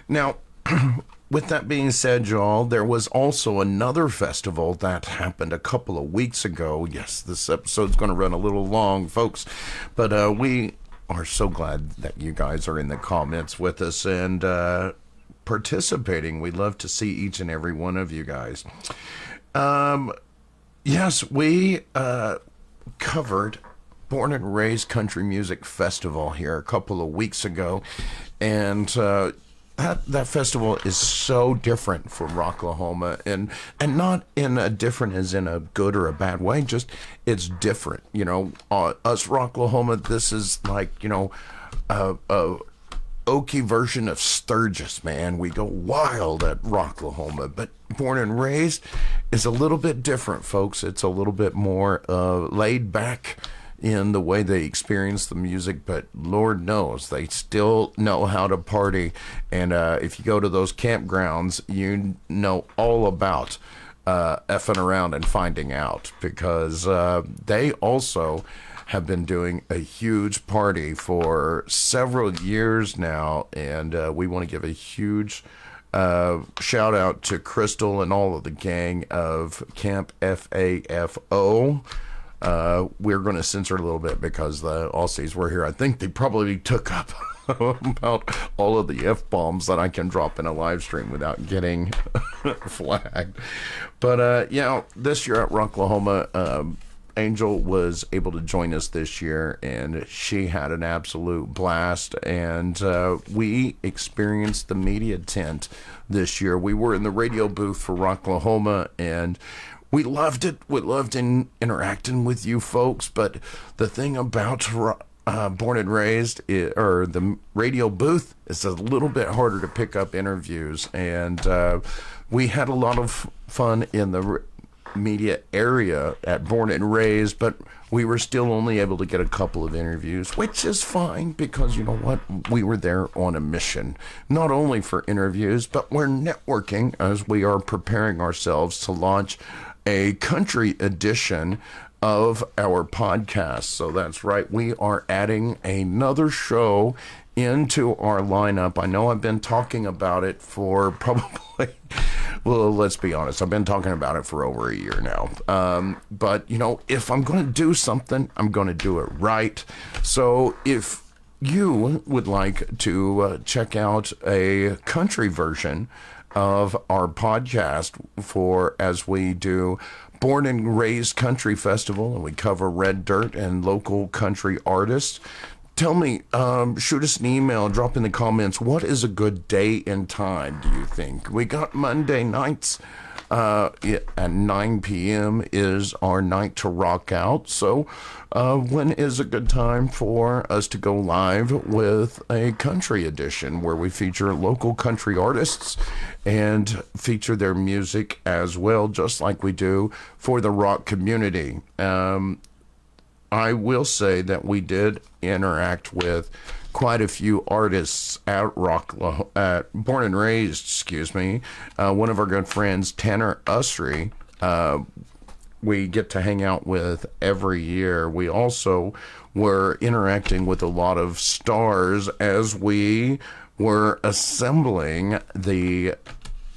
Now, with that being said, y'all, there was also another festival that happened a couple of weeks ago. Yes, this episode's going to run a little long, folks, but we are so glad that you guys are in the comments with us and participating. We love to see each and every one of you guys. Yes, we covered Born and Raised Country Music Festival here a couple of weeks ago, and that festival is so different from Rocklahoma, and not in a different as in a good or a bad way, just it's different. You know, us Rocklahoma, this is like, you know, a oaky version of Sturgis, man. We go wild at Rocklahoma, but Born and Raised is a little bit different, folks. It's a little bit more laid back in the way they experience the music, but Lord knows they still know how to party. And if you go to those campgrounds, you know all about effing around and finding out, because they also have been doing a huge party for several years now, and we want to give a huge shout out to Crystal and all of the gang of Camp FAFO. We're going to censor a little bit because the Aussies were here. I think they probably took up about all of the F-bombs that I can drop in a live stream without getting flagged. But yeah, this year at Rocklahoma, Angel was able to join us this year, and she had an absolute blast. And we experienced the media tent this year. We were in the radio booth for Rocklahoma, and we loved it. We loved interacting with you folks. But the thing about Born and Raised, or the radio booth, is a little bit harder to pick up interviews. And we had a lot of fun in the media area at Born and Raised, but we were still only able to get a couple of interviews, which is fine, because you know what? We were there on a mission, not only for interviews, but we're networking as we are preparing ourselves to launch a country edition of our podcast. So that's right, we are adding another show into our lineup. I know I've been talking about it for probably, well, let's be honest, I've been talking about it for over a year now. But you know, if I'm going to do something, I'm going to do it right. So if you would like to check out a country version of our podcast for, as we do Born and Raised Country Festival, and we cover red dirt and local country artists, tell me, shoot us an email, drop in the comments, what is a good day and time, do you think? We got Monday nights at 9 p.m. is our night to rock out. So when is a good time for us to go live with a country edition where we feature local country artists and feature their music as well, just like we do for the rock community? I will say that we did interact with quite a few artists at Born and Raised, excuse me. One of our good friends, Tanner Usrey, we get to hang out with every year. We also were interacting with a lot of stars as we were assembling the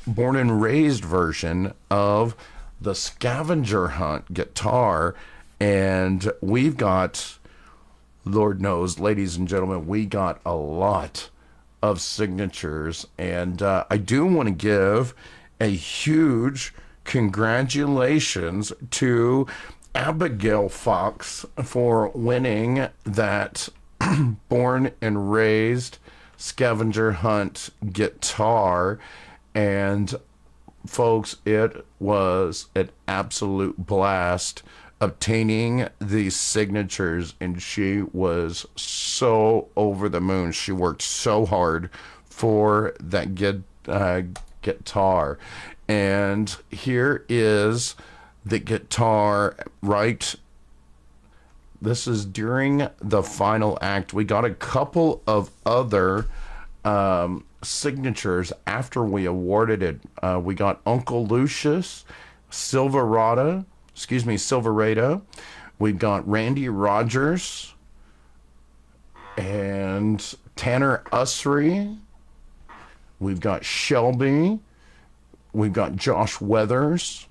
Born and Raised version of the Scavenger Hunt guitar. And we've got, Lord knows, ladies and gentlemen, we got a lot of signatures. And I do want to give a huge congratulations to Abigail Fox for winning that Born and Raised Scavenger Hunt guitar. And folks, it was an absolute blast obtaining these signatures, and she was so over the moon. She worked so hard for that guitar. And here is the guitar, right? This is during the final act. We got a couple of other signatures after we awarded it. We got Uncle Lucius, Silverado. We've got Randy Rogers and Tanner Usrey. We've got Shelby. We've got Josh Weathers.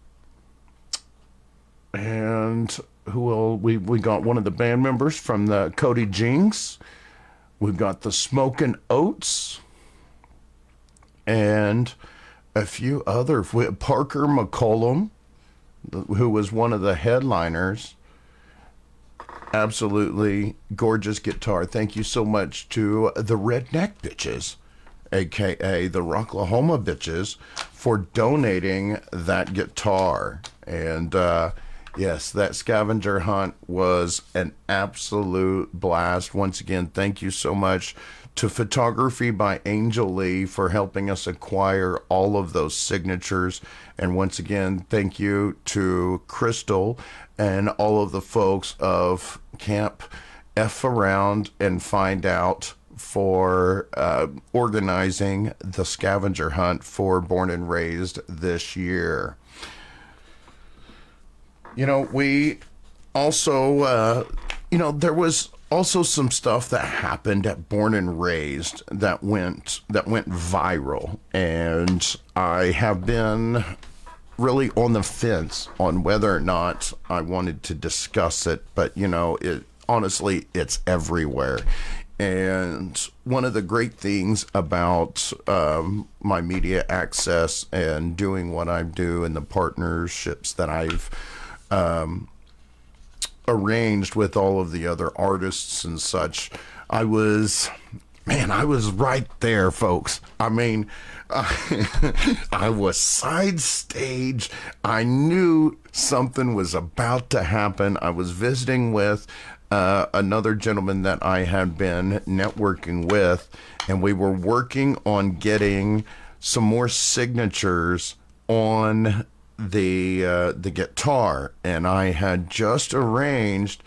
And who will we got one of the band members from the Cody Jinks. We've got the Smokin' Oats. And a few other. Parker McCollum, who was one of the headliners. Absolutely gorgeous guitar. Thank you so much to the Redneck Bitches, aka the Rocklahoma Bitches, for donating that guitar. And yes, that scavenger hunt was an absolute blast. Once again, thank you so much to Photography by Angel Lee for helping us acquire all of those signatures. And once again, thank you to Crystal and all of the folks of Camp F Around and Find Out for organizing the scavenger hunt for Born and Raised this year. You know, we also, there was also some stuff that happened at Born and Raised that went viral, and I have been really on the fence on whether or not I wanted to discuss it, but honestly, it's everywhere. And one of the great things about my media access and doing what I do and the partnerships that I've arranged with all of the other artists and such, I was right there, folks. I mean, I was side stage. I knew something was about to happen. I was visiting with another gentleman that I had been networking with, and we were working on getting some more signatures on the guitar, and I had just arranged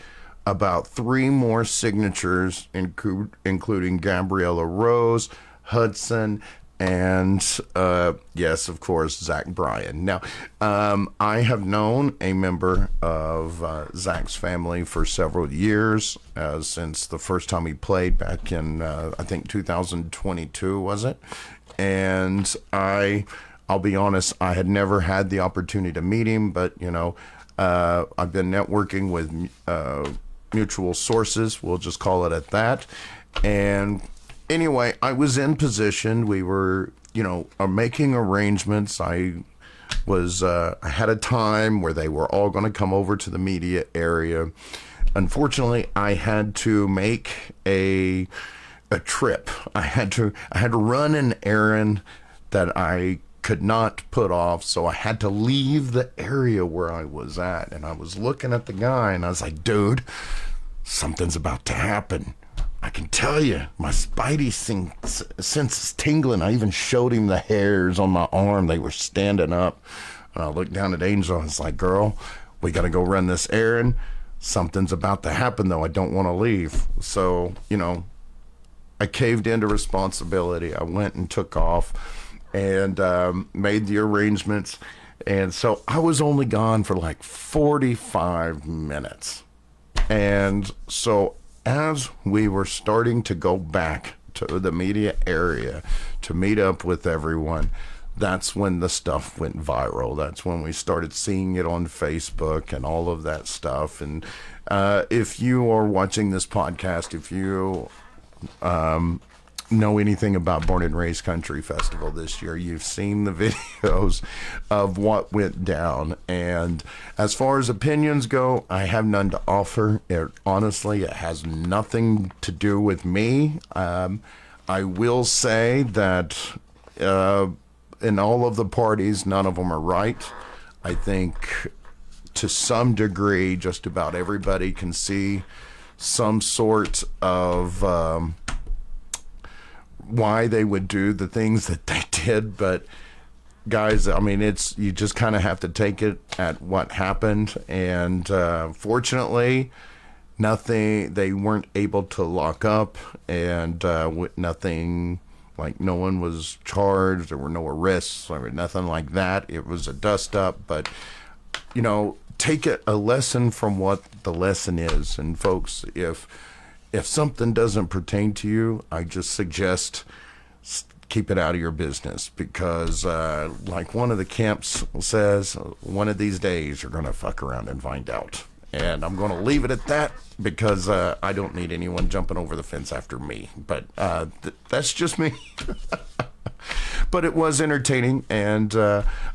about 3 more signatures, including Gabriella Rose, Hudson, and yes, of course, Zach Bryan. Now, I have known a member of Zach's family for several years, since the first time he played back in I think 2022, was it? And I'll be honest, I had never had the opportunity to meet him, but I've been networking with mutual sources, we'll just call it at that. And anyway, I was in position. We were, making arrangements. I had a time where they were all going to come over to the media area. Unfortunately, I had to make a trip. I had to run an errand that I could not put off, so I had to leave the area where I was at. And I was looking at the guy, and I was like, dude, something's about to happen. I can tell you, my spidey sense is tingling. I even showed him the hairs on my arm. They were standing up. And I looked down at Angel, and I was like, girl, we got to go run this errand. Something's about to happen, though. I don't want to leave. So, I caved into responsibility. I went and took off and made the arrangements. And so I was only gone for like 45 minutes. And so as we were starting to go back to the media area to meet up with everyone, that's when the stuff went viral. That's when we started seeing it on Facebook and all of that stuff. And if you are watching this podcast, if you know anything about Born and Raised Country Festival this year, you've seen the videos of what went down. And as far as opinions go, I have none to offer. Honestly, it has nothing to do with me. I will say that in all of the parties, none of them are right. I think to some degree, just about everybody can see some sort of why they would do the things that they did. But guys, I mean, you just kind of have to take it at what happened. And fortunately, they weren't able to lock up, and nothing, like no one was charged. There were no arrests or nothing like that. It was a dust up. But take it a lesson from what the lesson is. And folks, if something doesn't pertain to you, I just suggest keep it out of your business, because like one of the camps says, one of these days you're going to fuck around and find out. And I'm going to leave it at that, because I don't need anyone jumping over the fence after me. But that's just me. But it was entertaining, and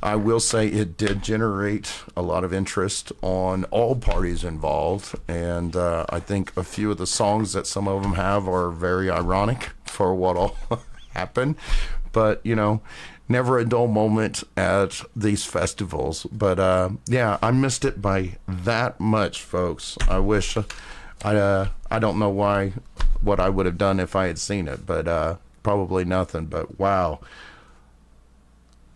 I will say it did generate a lot of interest on all parties involved. And I think a few of the songs that some of them have are very ironic for what all happened. But, never a dull moment at these festivals. But, yeah, I missed it by that much, folks. I wish, I don't know what I would have done if I had seen it, but probably nothing. But, wow.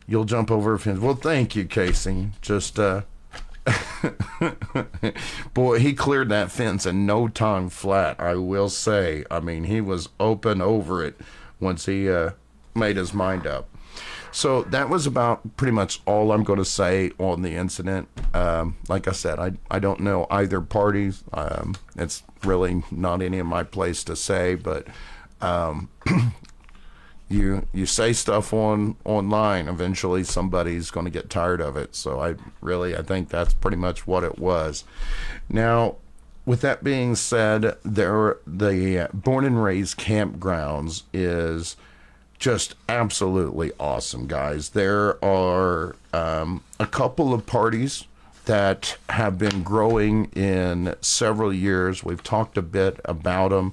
You'll jump over a fence. Well, thank you, Casey. Just, boy, he cleared that fence in no time flat, I will say. I mean, he was open over it once he made his mind up. So that was about pretty much all I'm going to say on the incident. Like I said, I don't know either party. It's really not any of my place to say, but you say stuff online, eventually somebody's going to get tired of it. So I think that's pretty much what it was. Now, with that being said, the Born and Raised Campgrounds is just absolutely awesome, guys. There are a couple of parties that have been growing in several years. We've talked a bit about them.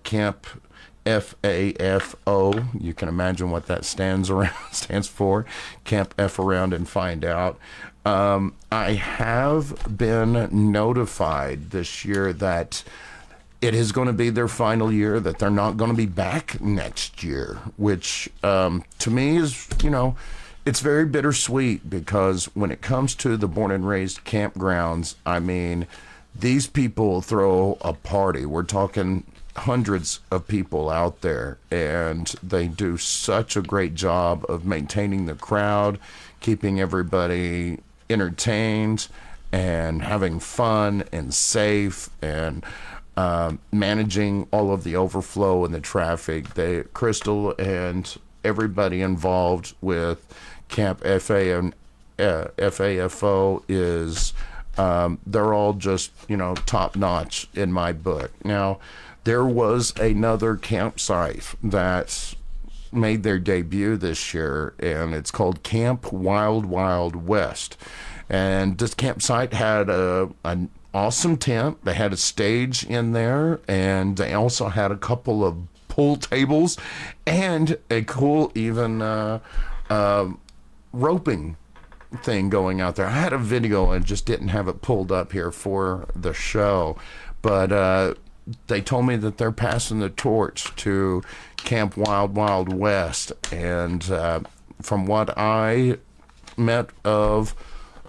Camp FAFO, you can imagine what that stands for. Camp F Around and Find Out. I have been notified this year that it is going to be their final year, that they're not going to be back next year, which to me is, it's very bittersweet, because when it comes to the Born and Raised Campgrounds, I mean, these people throw a party. We're talking hundreds of people out there, and they do such a great job of maintaining the crowd, keeping everybody entertained and having fun and safe, and managing all of the overflow and the traffic. Crystal and everybody involved with Camp FAFO is they're all just top notch in my book. Now, there was another campsite that made their debut this year, and it's called Camp Wild Wild West. And this campsite had an awesome tent. They had a stage in there, and they also had a couple of pool tables and a cool even roping thing going out there. I had a video and just didn't have it pulled up here for the show, but they told me that they're passing the torch to Camp Wild Wild West, and from what I met of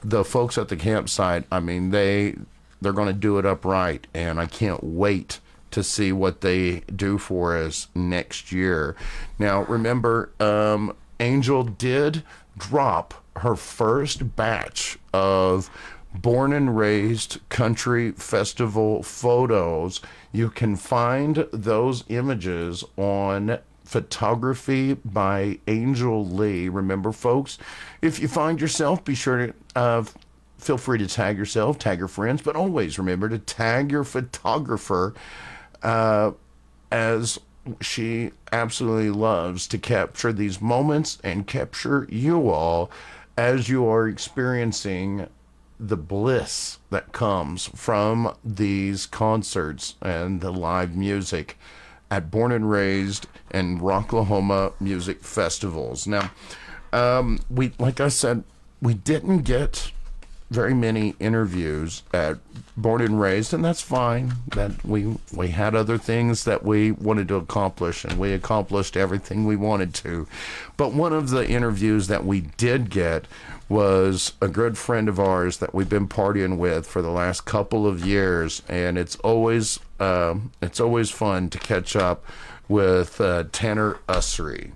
the folks at the campsite, I mean, they're going to do it up right, and I can't wait to see what they do for us next year. Now, remember, Angel did drop her first batch of Born and Raised Country Festival photos. You can find those images on Photography by Angel Lee. Remember, folks, if you find yourself, be sure to feel free to tag yourself, tag your friends, but always remember to tag your photographer as she absolutely loves to capture these moments and capture you all as you are experiencing the bliss that comes from these concerts and the live music at Born and Raised and Rocklahoma music festivals. Now, we, like I said, we didn't get very many interviews at Born and Raised, and that's fine. That we had other things that we wanted to accomplish, and we accomplished everything we wanted to. But one of the interviews that we did get was a good friend of ours that we've been partying with for the last couple of years, and it's always fun to catch up with Tanner Usrey.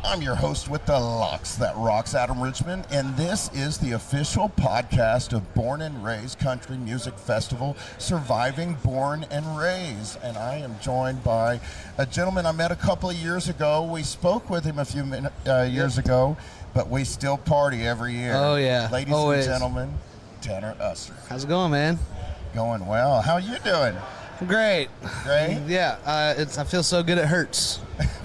I'm your host with the locks that rocks, Adam Richmond, and this is the official podcast of Born and Raised Country Music Festival, Surviving Born and Raised. And I am joined by a gentleman I met a couple of years ago. We spoke with him a few years ago, but we still party every year. Oh, yeah. Ladies Always. and gentlemen, Tanner Usrey. How's it going, man? Going well. How you doing? Great. Great? Yeah, I feel so good it hurts.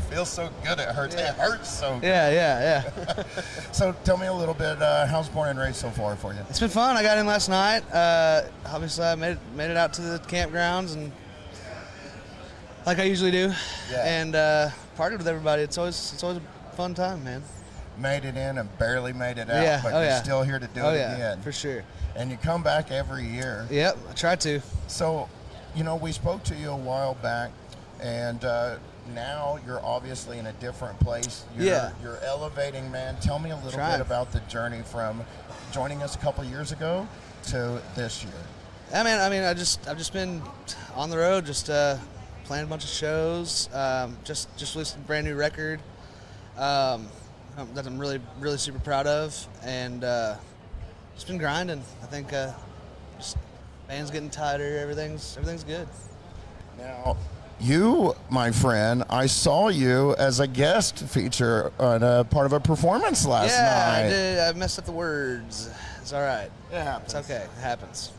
Feels so good it hurts. Yeah. It hurts so good. Yeah. So tell me a little bit, how's Born and Raised so far for you? It's been fun. I got in last night. Obviously, I made it out to the campgrounds and like I usually do, and partied with everybody. It's always a fun time, man. Made it in and barely made it out, but you're still here to do it again. For sure. And you come back every year. Yep, I try to. So, we spoke to you a while back, and now you're obviously in a different place. You're elevating, man. Tell me a little bit about the journey from joining us a couple of years ago to this year. I mean, I've just been on the road, just playing a bunch of shows, just released a brand new record that I'm really super proud of, and just been grinding. I think just band's getting tighter. Everything's good. Now, you, my friend, I saw you as a guest feature on a part of a performance last night. Yeah, I did. I messed up the words. It's all right. It happens. It's okay. It happens.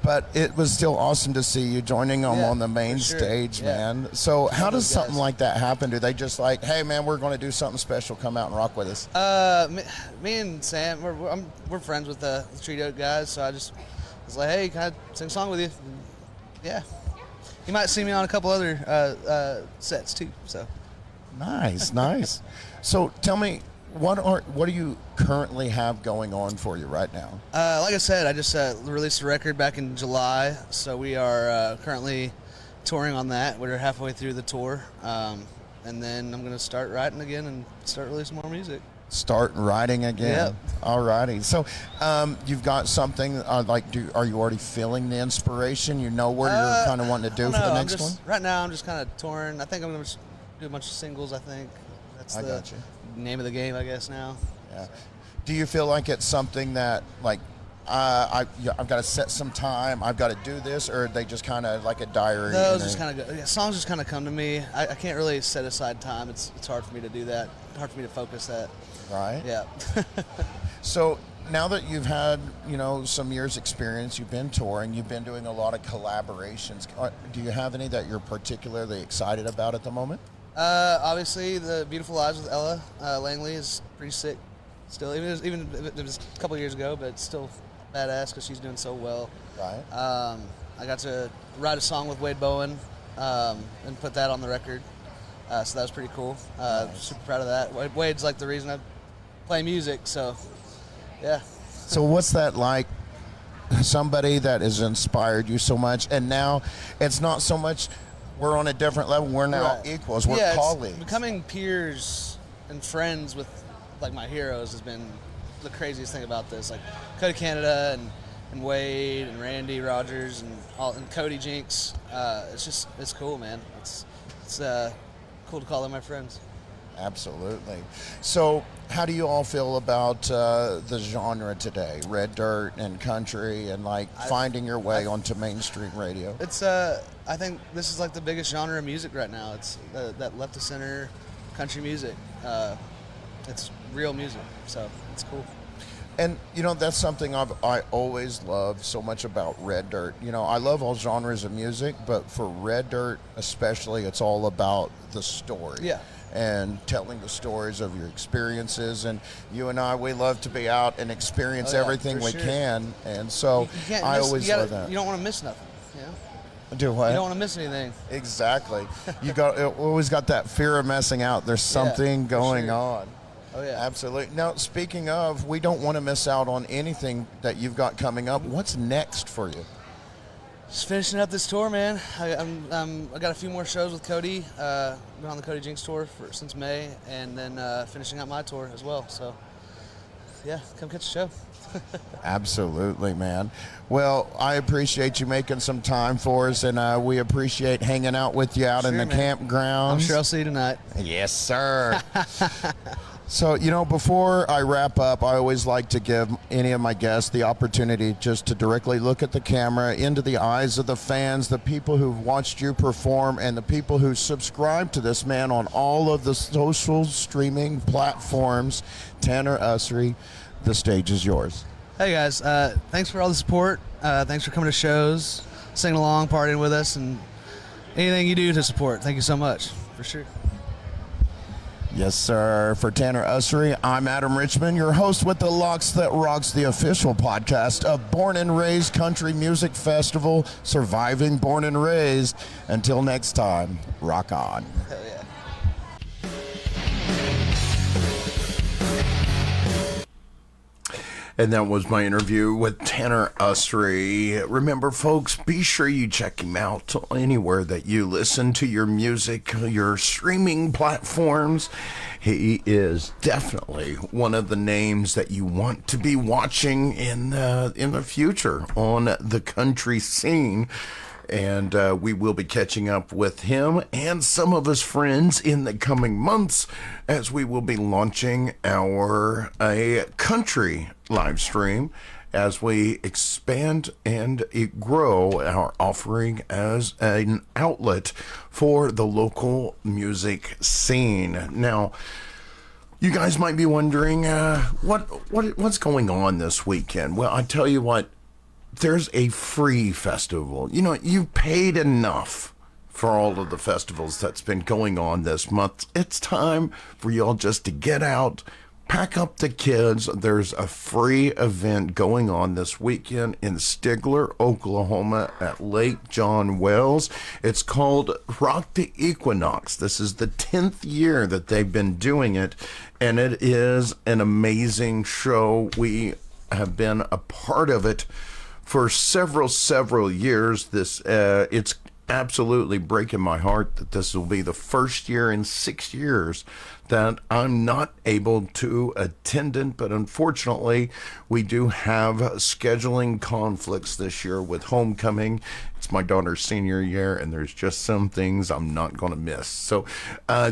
But it was still awesome to see you joining them on the main stage, man. So how does something like that happen? Do they just like, hey, man, we're going to do something special, come out and rock with us? Me and Sam, we're friends with the Trio guys, so I was like, hey, can I sing a song with you? And yeah. You might see me on a couple other sets too. So nice. So tell me, what do you currently have going on for you right now? Like I said, I just released a record back in July, so we are currently touring on that. We're halfway through the tour, and then I'm going to start writing again and start releasing more music. Start writing again. Yep. Alrighty. So you've got something are you already feeling the inspiration? You know where you're kind of wanting to do for the next one? Right now, I'm just kind of touring. I think I'm going to do a bunch of singles. I think that's the name of the game, I guess now. Yeah. Do you feel like it's something that I've got to set some time, I've got to do this, or are they just kind of like a diary? Those just kind of songs just kind of come to me. I can't really set aside time. It's hard for me to do that. Hard for me to focus that. Right. Yeah. So now that you've had some years experience, you've been touring, you've been doing a lot of collaborations. Do you have any that you're particularly excited about at the moment? Obviously, the Beautiful Lives with Ella Langley is pretty sick. Still, even if it was a couple of years ago, but it's still badass because she's doing so well. Right. I got to write a song with Wade Bowen and put that on the record. So that was pretty cool. Nice. Super proud of that. Wade's like the reason I play music, so yeah. So what's that like? Somebody that has inspired you so much, and now it's not so much we're on a different level. We're now equals. We're colleagues. Becoming peers and friends with like my heroes has been the craziest thing about this. Like Cody Canada and Wade and Randy Rogers and Cody Jinks. It's cool, man. It's cool to call them my friends. Absolutely. So, how do you all feel about the genre today, red dirt and country, and like finding your way onto mainstream radio? It's I think this is like the biggest genre of music right now. It's that left to center country music. It's real music, so it's cool. And you know, that's something I always loved so much about red dirt. You know, I love all genres of music, but for red dirt especially, it's all about the story. Yeah. And telling the stories of your experiences. And you and I, we love to be out and experience Oh, yeah, everything for we sure. can. And so I always love that. You don't want to miss nothing. Do what? You don't want to miss anything. Exactly. You always got that fear of messing out. There's something going on. Oh, yeah. Absolutely. Now, speaking of, we don't want to miss out on anything that you've got coming up. What's next for you? Just finishing up this tour, man. I got a few more shows with Cody. Been on the Cody Jinks tour since May, and then finishing up my tour as well. So, yeah, come catch a show. Absolutely, man. Well, I appreciate you making some time for us, and we appreciate hanging out with you out in the campgrounds. I'm sure I'll see you tonight. Yes, sir. So, you know, before I wrap up, I always like to give any of my guests the opportunity just to directly look at the camera, into the eyes of the fans, the people who've watched you perform, and the people who subscribe to this man on all of the social streaming platforms. Tanner Usrey, the stage is yours. Hey, guys. Thanks for all the support. Thanks for coming to shows, singing along, partying with us, and anything you do to support. Thank you so much, for sure. Yes, sir. For Tanner Usrey, I'm Adam Richmond, your host with the Locks That Rocks, the official podcast of Born and Raised Country Music Festival, Surviving Born and Raised. Until next time, rock on. Hell yeah. And that was my interview with Tanner Usrey. Remember, folks, be sure you check him out anywhere that you listen to your music, your streaming platforms. He is definitely one of the names that you want to be watching in the future on the country scene. And we will be catching up with him and some of his friends in the coming months as we will be launching a country live stream as we expand and grow our offering as an outlet for the local music scene. Now, you guys might be wondering what's going on this weekend. Well, I tell you what. There's a free festival. You know, you've paid enough for all of the festivals that's been going on this month. It's time for y'all just to get out, pack up the kids. There's a free event going on this weekend in Stigler, Oklahoma at Lake John Wells. It's called ROK the Equinox. This is the 10th year that they've been doing it, and it is an amazing show. We have been a part of it for several years. It's absolutely breaking my heart that this will be the first year in 6 years that I'm not able to attend it, but unfortunately we do have scheduling conflicts this year with homecoming. It's my daughter's senior year, and there's just some things I'm not going to miss. So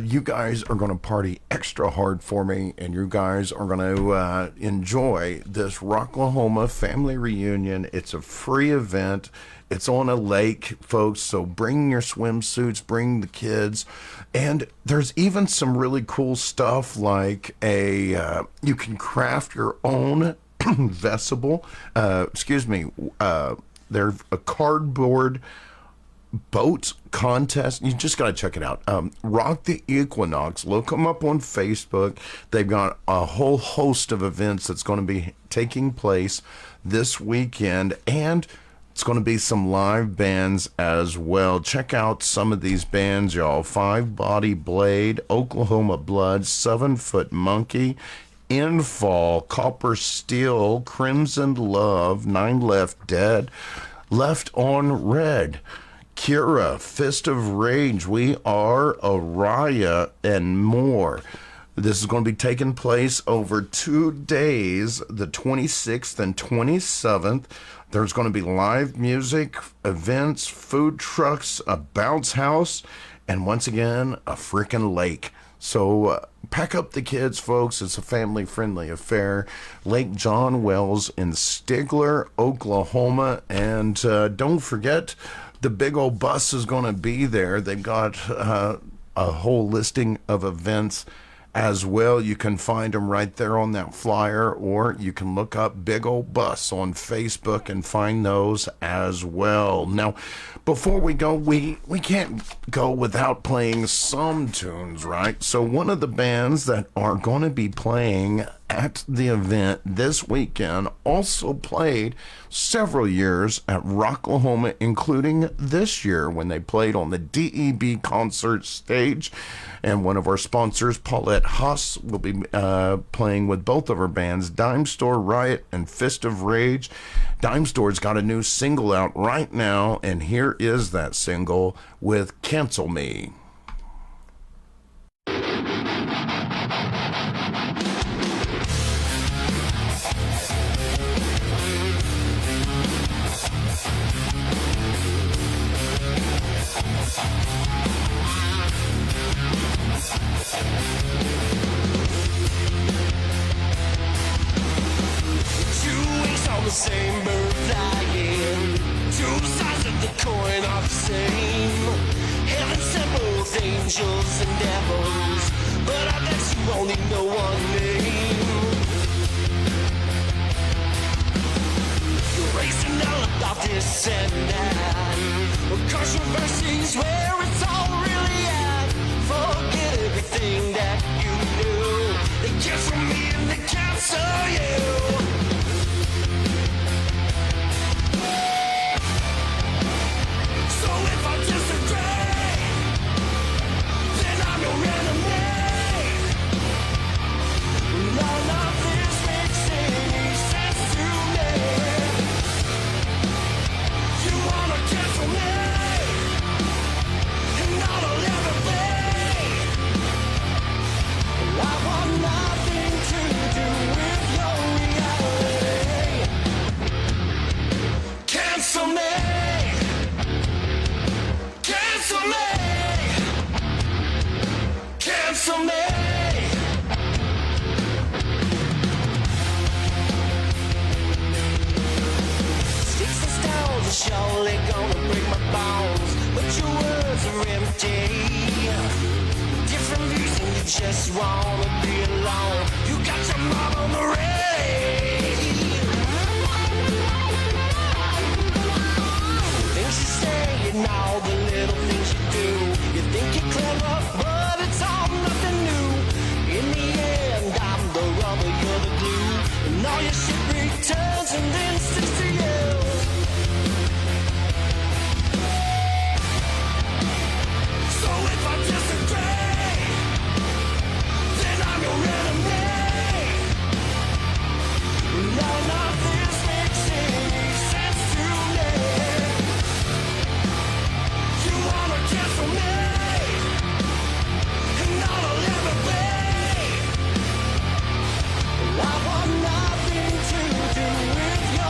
you guys are going to party extra hard for me, and you guys are going to enjoy this Rocklahoma family reunion. It's a free event. It's on a lake, folks, so bring your swimsuits, bring the kids. And there's even some really cool stuff like you can craft your own vessel. There's a cardboard boat contest. You just got to check it out. ROK the Equinox. Look them up on Facebook. They've got a whole host of events that's going to be taking place this weekend, and it's going to be some live bands as well. Check out some of these bands, y'all. Five Body Blade, Oklahoma Blood, 7 Foot Monkey, Infall, Copper Steel, Crimson Love, 9 Left Dead, Left on Red, Kira, Fist of Rage, We Are Araya, and more. This is going to be taking place over 2 days, the 26th and 27th. There's going to be live music, events, food trucks, a bounce house, and once again, a freaking lake. So pack up the kids, folks. It's a family-friendly affair. Lake John Wells in Stigler, Oklahoma. And don't forget, the big old bus is going to be there. They've got a whole listing of events as well. You can find them right there on that flyer, or you can look up Big Old Bus on Facebook and find those as well. Now, before we go, we can't go without playing some tunes, right? So one of the bands that are going to be playing at the event this weekend also played several years at Rocklahoma, including this year when they played on the DEB concert stage. And one of our sponsors, Paulette Haas, will be playing with both of her bands, Dime Store Riot and Fist of Rage. Dime Store's got a new single out right now, and here is that single with Cancel Me. Same bird flying, two sides of the coin are the same. Heaven sent both angels and devils, but I bet you only know one name. You're racing all about this and that, controversies where it's all really at. Forget everything that you knew. They cancel me and they cancel you. Surely gonna break my bones, but your words are empty. Different views and you just wanna be alone. You got your mom on the ready. Things you say and all the little things you do. You think you're clever, but it's all nothing new. In the end, I'm the rubber, you're the glue, and all your shit returns and then sticks to you. I want nothing to do with you.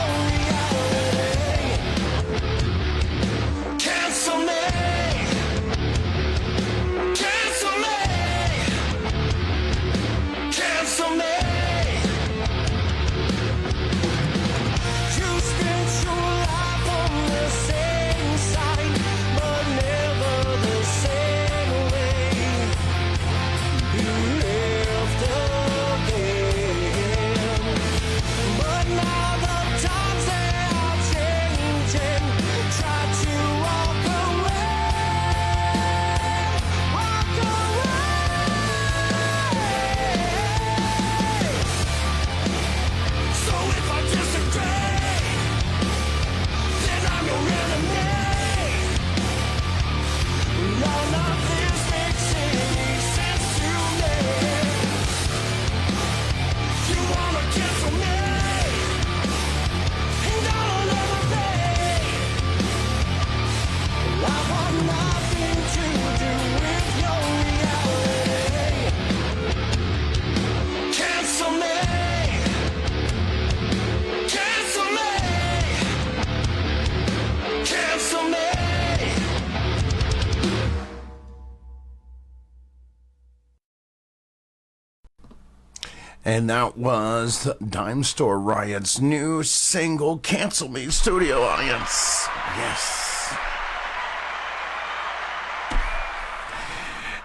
And that was Dime Store Riot's new single, Cancel Me, studio audience. Yes.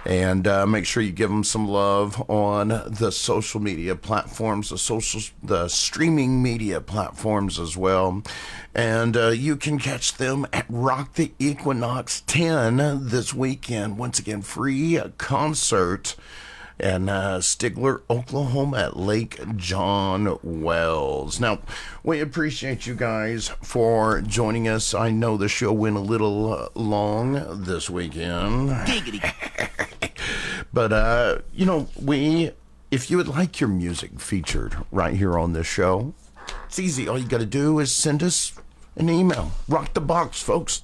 And make sure you give them some love on the social media platforms, the streaming media platforms as well. And you can catch them at Rock the Equinox 10 this weekend. Once again, free concert in Stigler, Oklahoma at Lake John Wells. Now, we appreciate you guys for joining us. I know the show went a little long this weekend. But, you know, if you would like your music featured right here on this show, it's easy. All you got to do is send us an email. Rock the box, folks.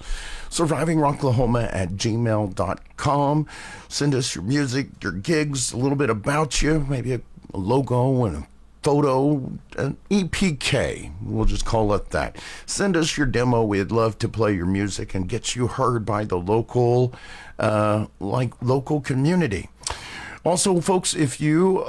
survivingrocklahoma@gmail.com. Send us your music, your gigs, a little bit about you, maybe a logo and a photo, an EPK. We'll just call it that. Send us your demo. We'd love to play your music and get you heard by the local community. Also, folks, if you've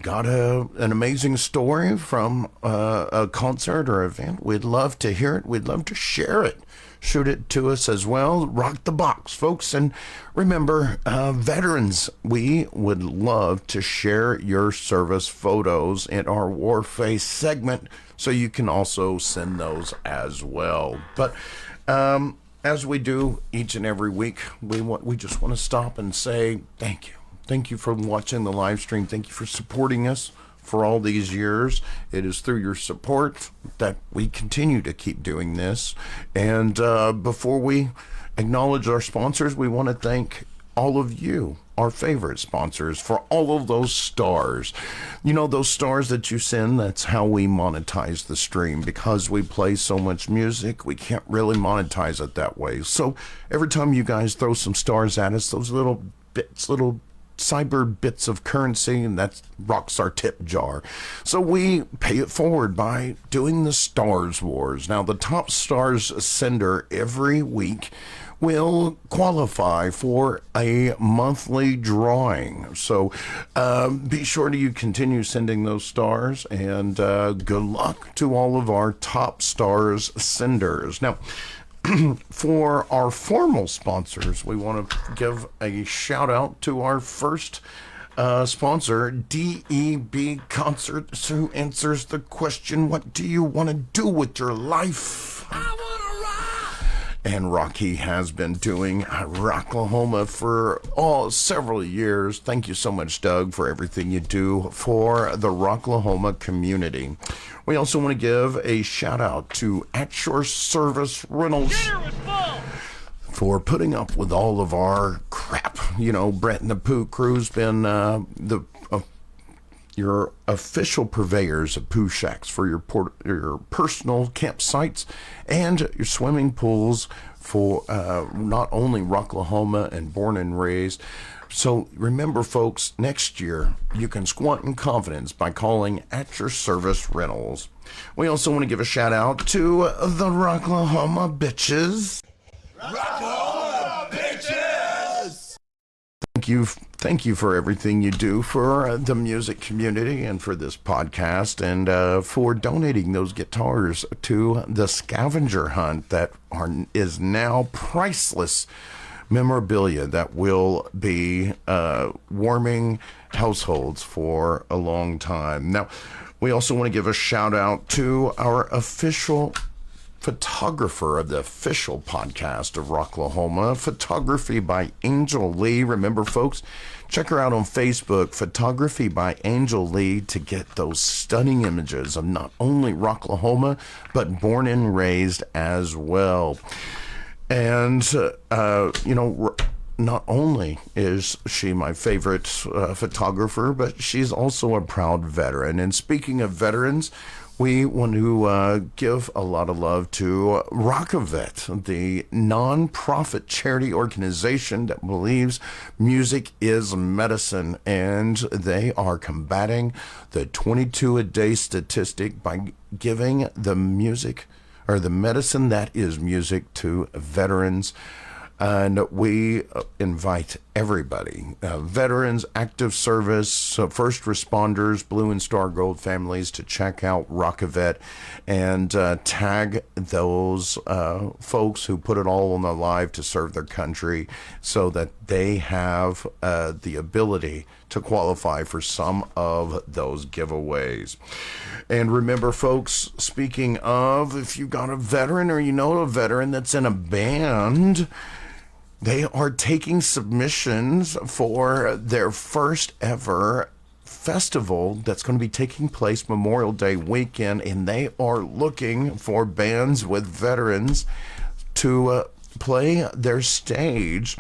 got an amazing story from a concert or event, we'd love to hear it. We'd love to share it. Shoot it to us as well. Rock the box, folks. And remember, veterans, we would love to share your service photos in our Warface segment, so you can also send those as well. But as we do each and every week, we just want to stop and say thank you. Thank you for watching the live stream. Thank you for supporting us for all these years. It is through your support that we continue to keep doing this. And before we acknowledge our sponsors, we want to thank all of you, our favorite sponsors, for all of those stars. You know, those stars that you send, that's how we monetize the stream. Because we play so much music, we can't really monetize it that way. So every time you guys throw some stars at us, those little cyber bits of currency, and that rocks our tip jar. So we pay it forward by doing the Stars Wars. Now, the top stars sender every week will qualify for a monthly drawing. So be sure to continue sending those stars, and good luck to all of our top stars senders. Now, for our formal sponsors, we want to give a shout out to our first sponsor, DEB Concerts, who answers the question, what do you want to do with your life? I want to rock! And Rocky has been doing Rocklahoma for several years. Thank you so much, Doug, for everything you do for the Rocklahoma community. We also want to give a shout out to At Your Service Rentals for putting up with all of our crap. You know, Brett and the Pooh Crew's been your official purveyors of poo shacks for your personal campsites and your swimming pools for not only Rocklahoma and Born and Raised. So remember, folks, next year you can squat in confidence by calling At Your Service Rentals. We also want to give a shout out to the Rocklahoma bitches. Rocklahoma bitches! Thank you for everything you do for the music community and for this podcast, and for donating those guitars to the Scavenger Hunt that is now priceless memorabilia that will be warming households for a long time. Now, we also want to give a shout out to our official photographer of the official podcast of Rocklahoma, photography by Angel Lee. Remember, folks, check her out on Facebook, Photography by Angel Lee, to get those stunning images of not only Rocklahoma, but Born and Raised as well. And, you know, not only is she my favorite photographer, but she's also a proud veteran. And speaking of veterans, we want to give a lot of love to Rockavet, the non-profit charity organization that believes music is medicine, and they are combating the 22-a-day statistic by giving the music, or the medicine that is music, to veterans. And we invite everybody, veterans, active service, first responders, Blue and Star Gold families to check out Rockavet and tag those folks who put it all on their life to serve their country so that they have the ability to qualify for some of those giveaways. And remember, folks, speaking of, if you got a veteran or you know a veteran that's in a band, they are taking submissions for their first ever festival that's going to be taking place Memorial Day weekend, and they are looking for bands with veterans to play their stage.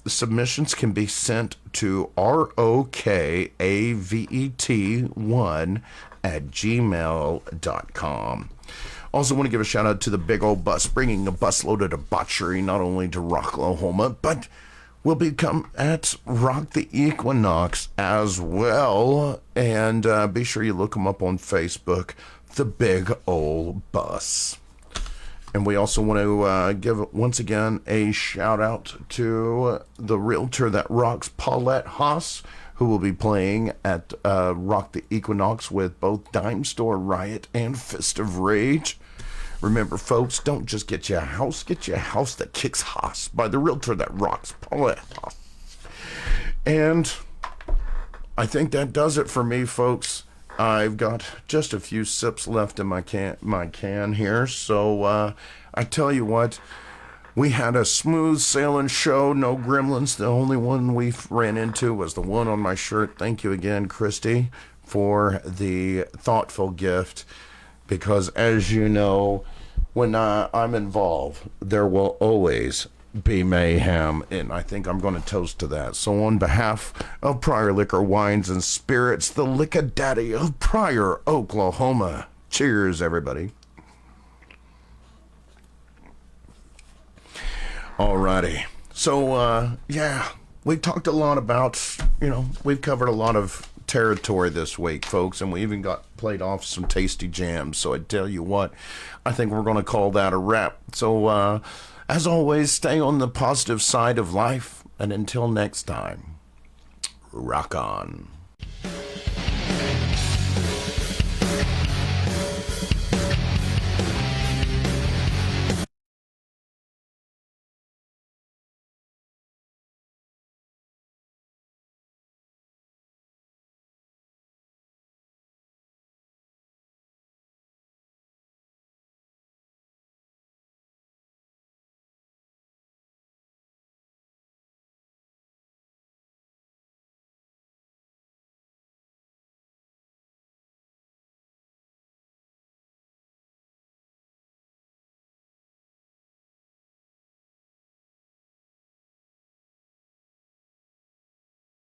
Submissions can be sent to ROKAVET1@gmail.com. Also want to give a shout out to the Big Old Bus, bringing a busload of debauchery not only to Rocklahoma, but will become at Rock the Equinox as well. And be sure you look them up on Facebook, the Big Old Bus. And we also want to give, once again, a shout out to the realtor that rocks, Paulette Haas, who will be playing at Rock the Equinox with both Dime Store Riot and Fist of Rage. Remember, folks, don't just get you a house that kicks Haas by the realtor that rocks, Paulette Haas. And I think that does it for me, folks. I've got just a few sips left in my can here, so I tell you what, we had a smooth sailing show, no gremlins. The only one we ran into was the one on my shirt. Thank you again, Christy, for the thoughtful gift, because as you know, when I'm involved, there will always be mayhem, and I think I'm going to toast to that. So on behalf of Pryor Liquor, Wines, and Spirits, the liquor daddy of Pryor, Oklahoma, cheers, everybody. Alrighty. So, yeah, we talked a lot about, we've covered a lot of territory this week, folks, and we even played off some tasty jams. So I tell you what, I think we're going to call that a wrap. So, as always, stay on the positive side of life, and until next time, rock on.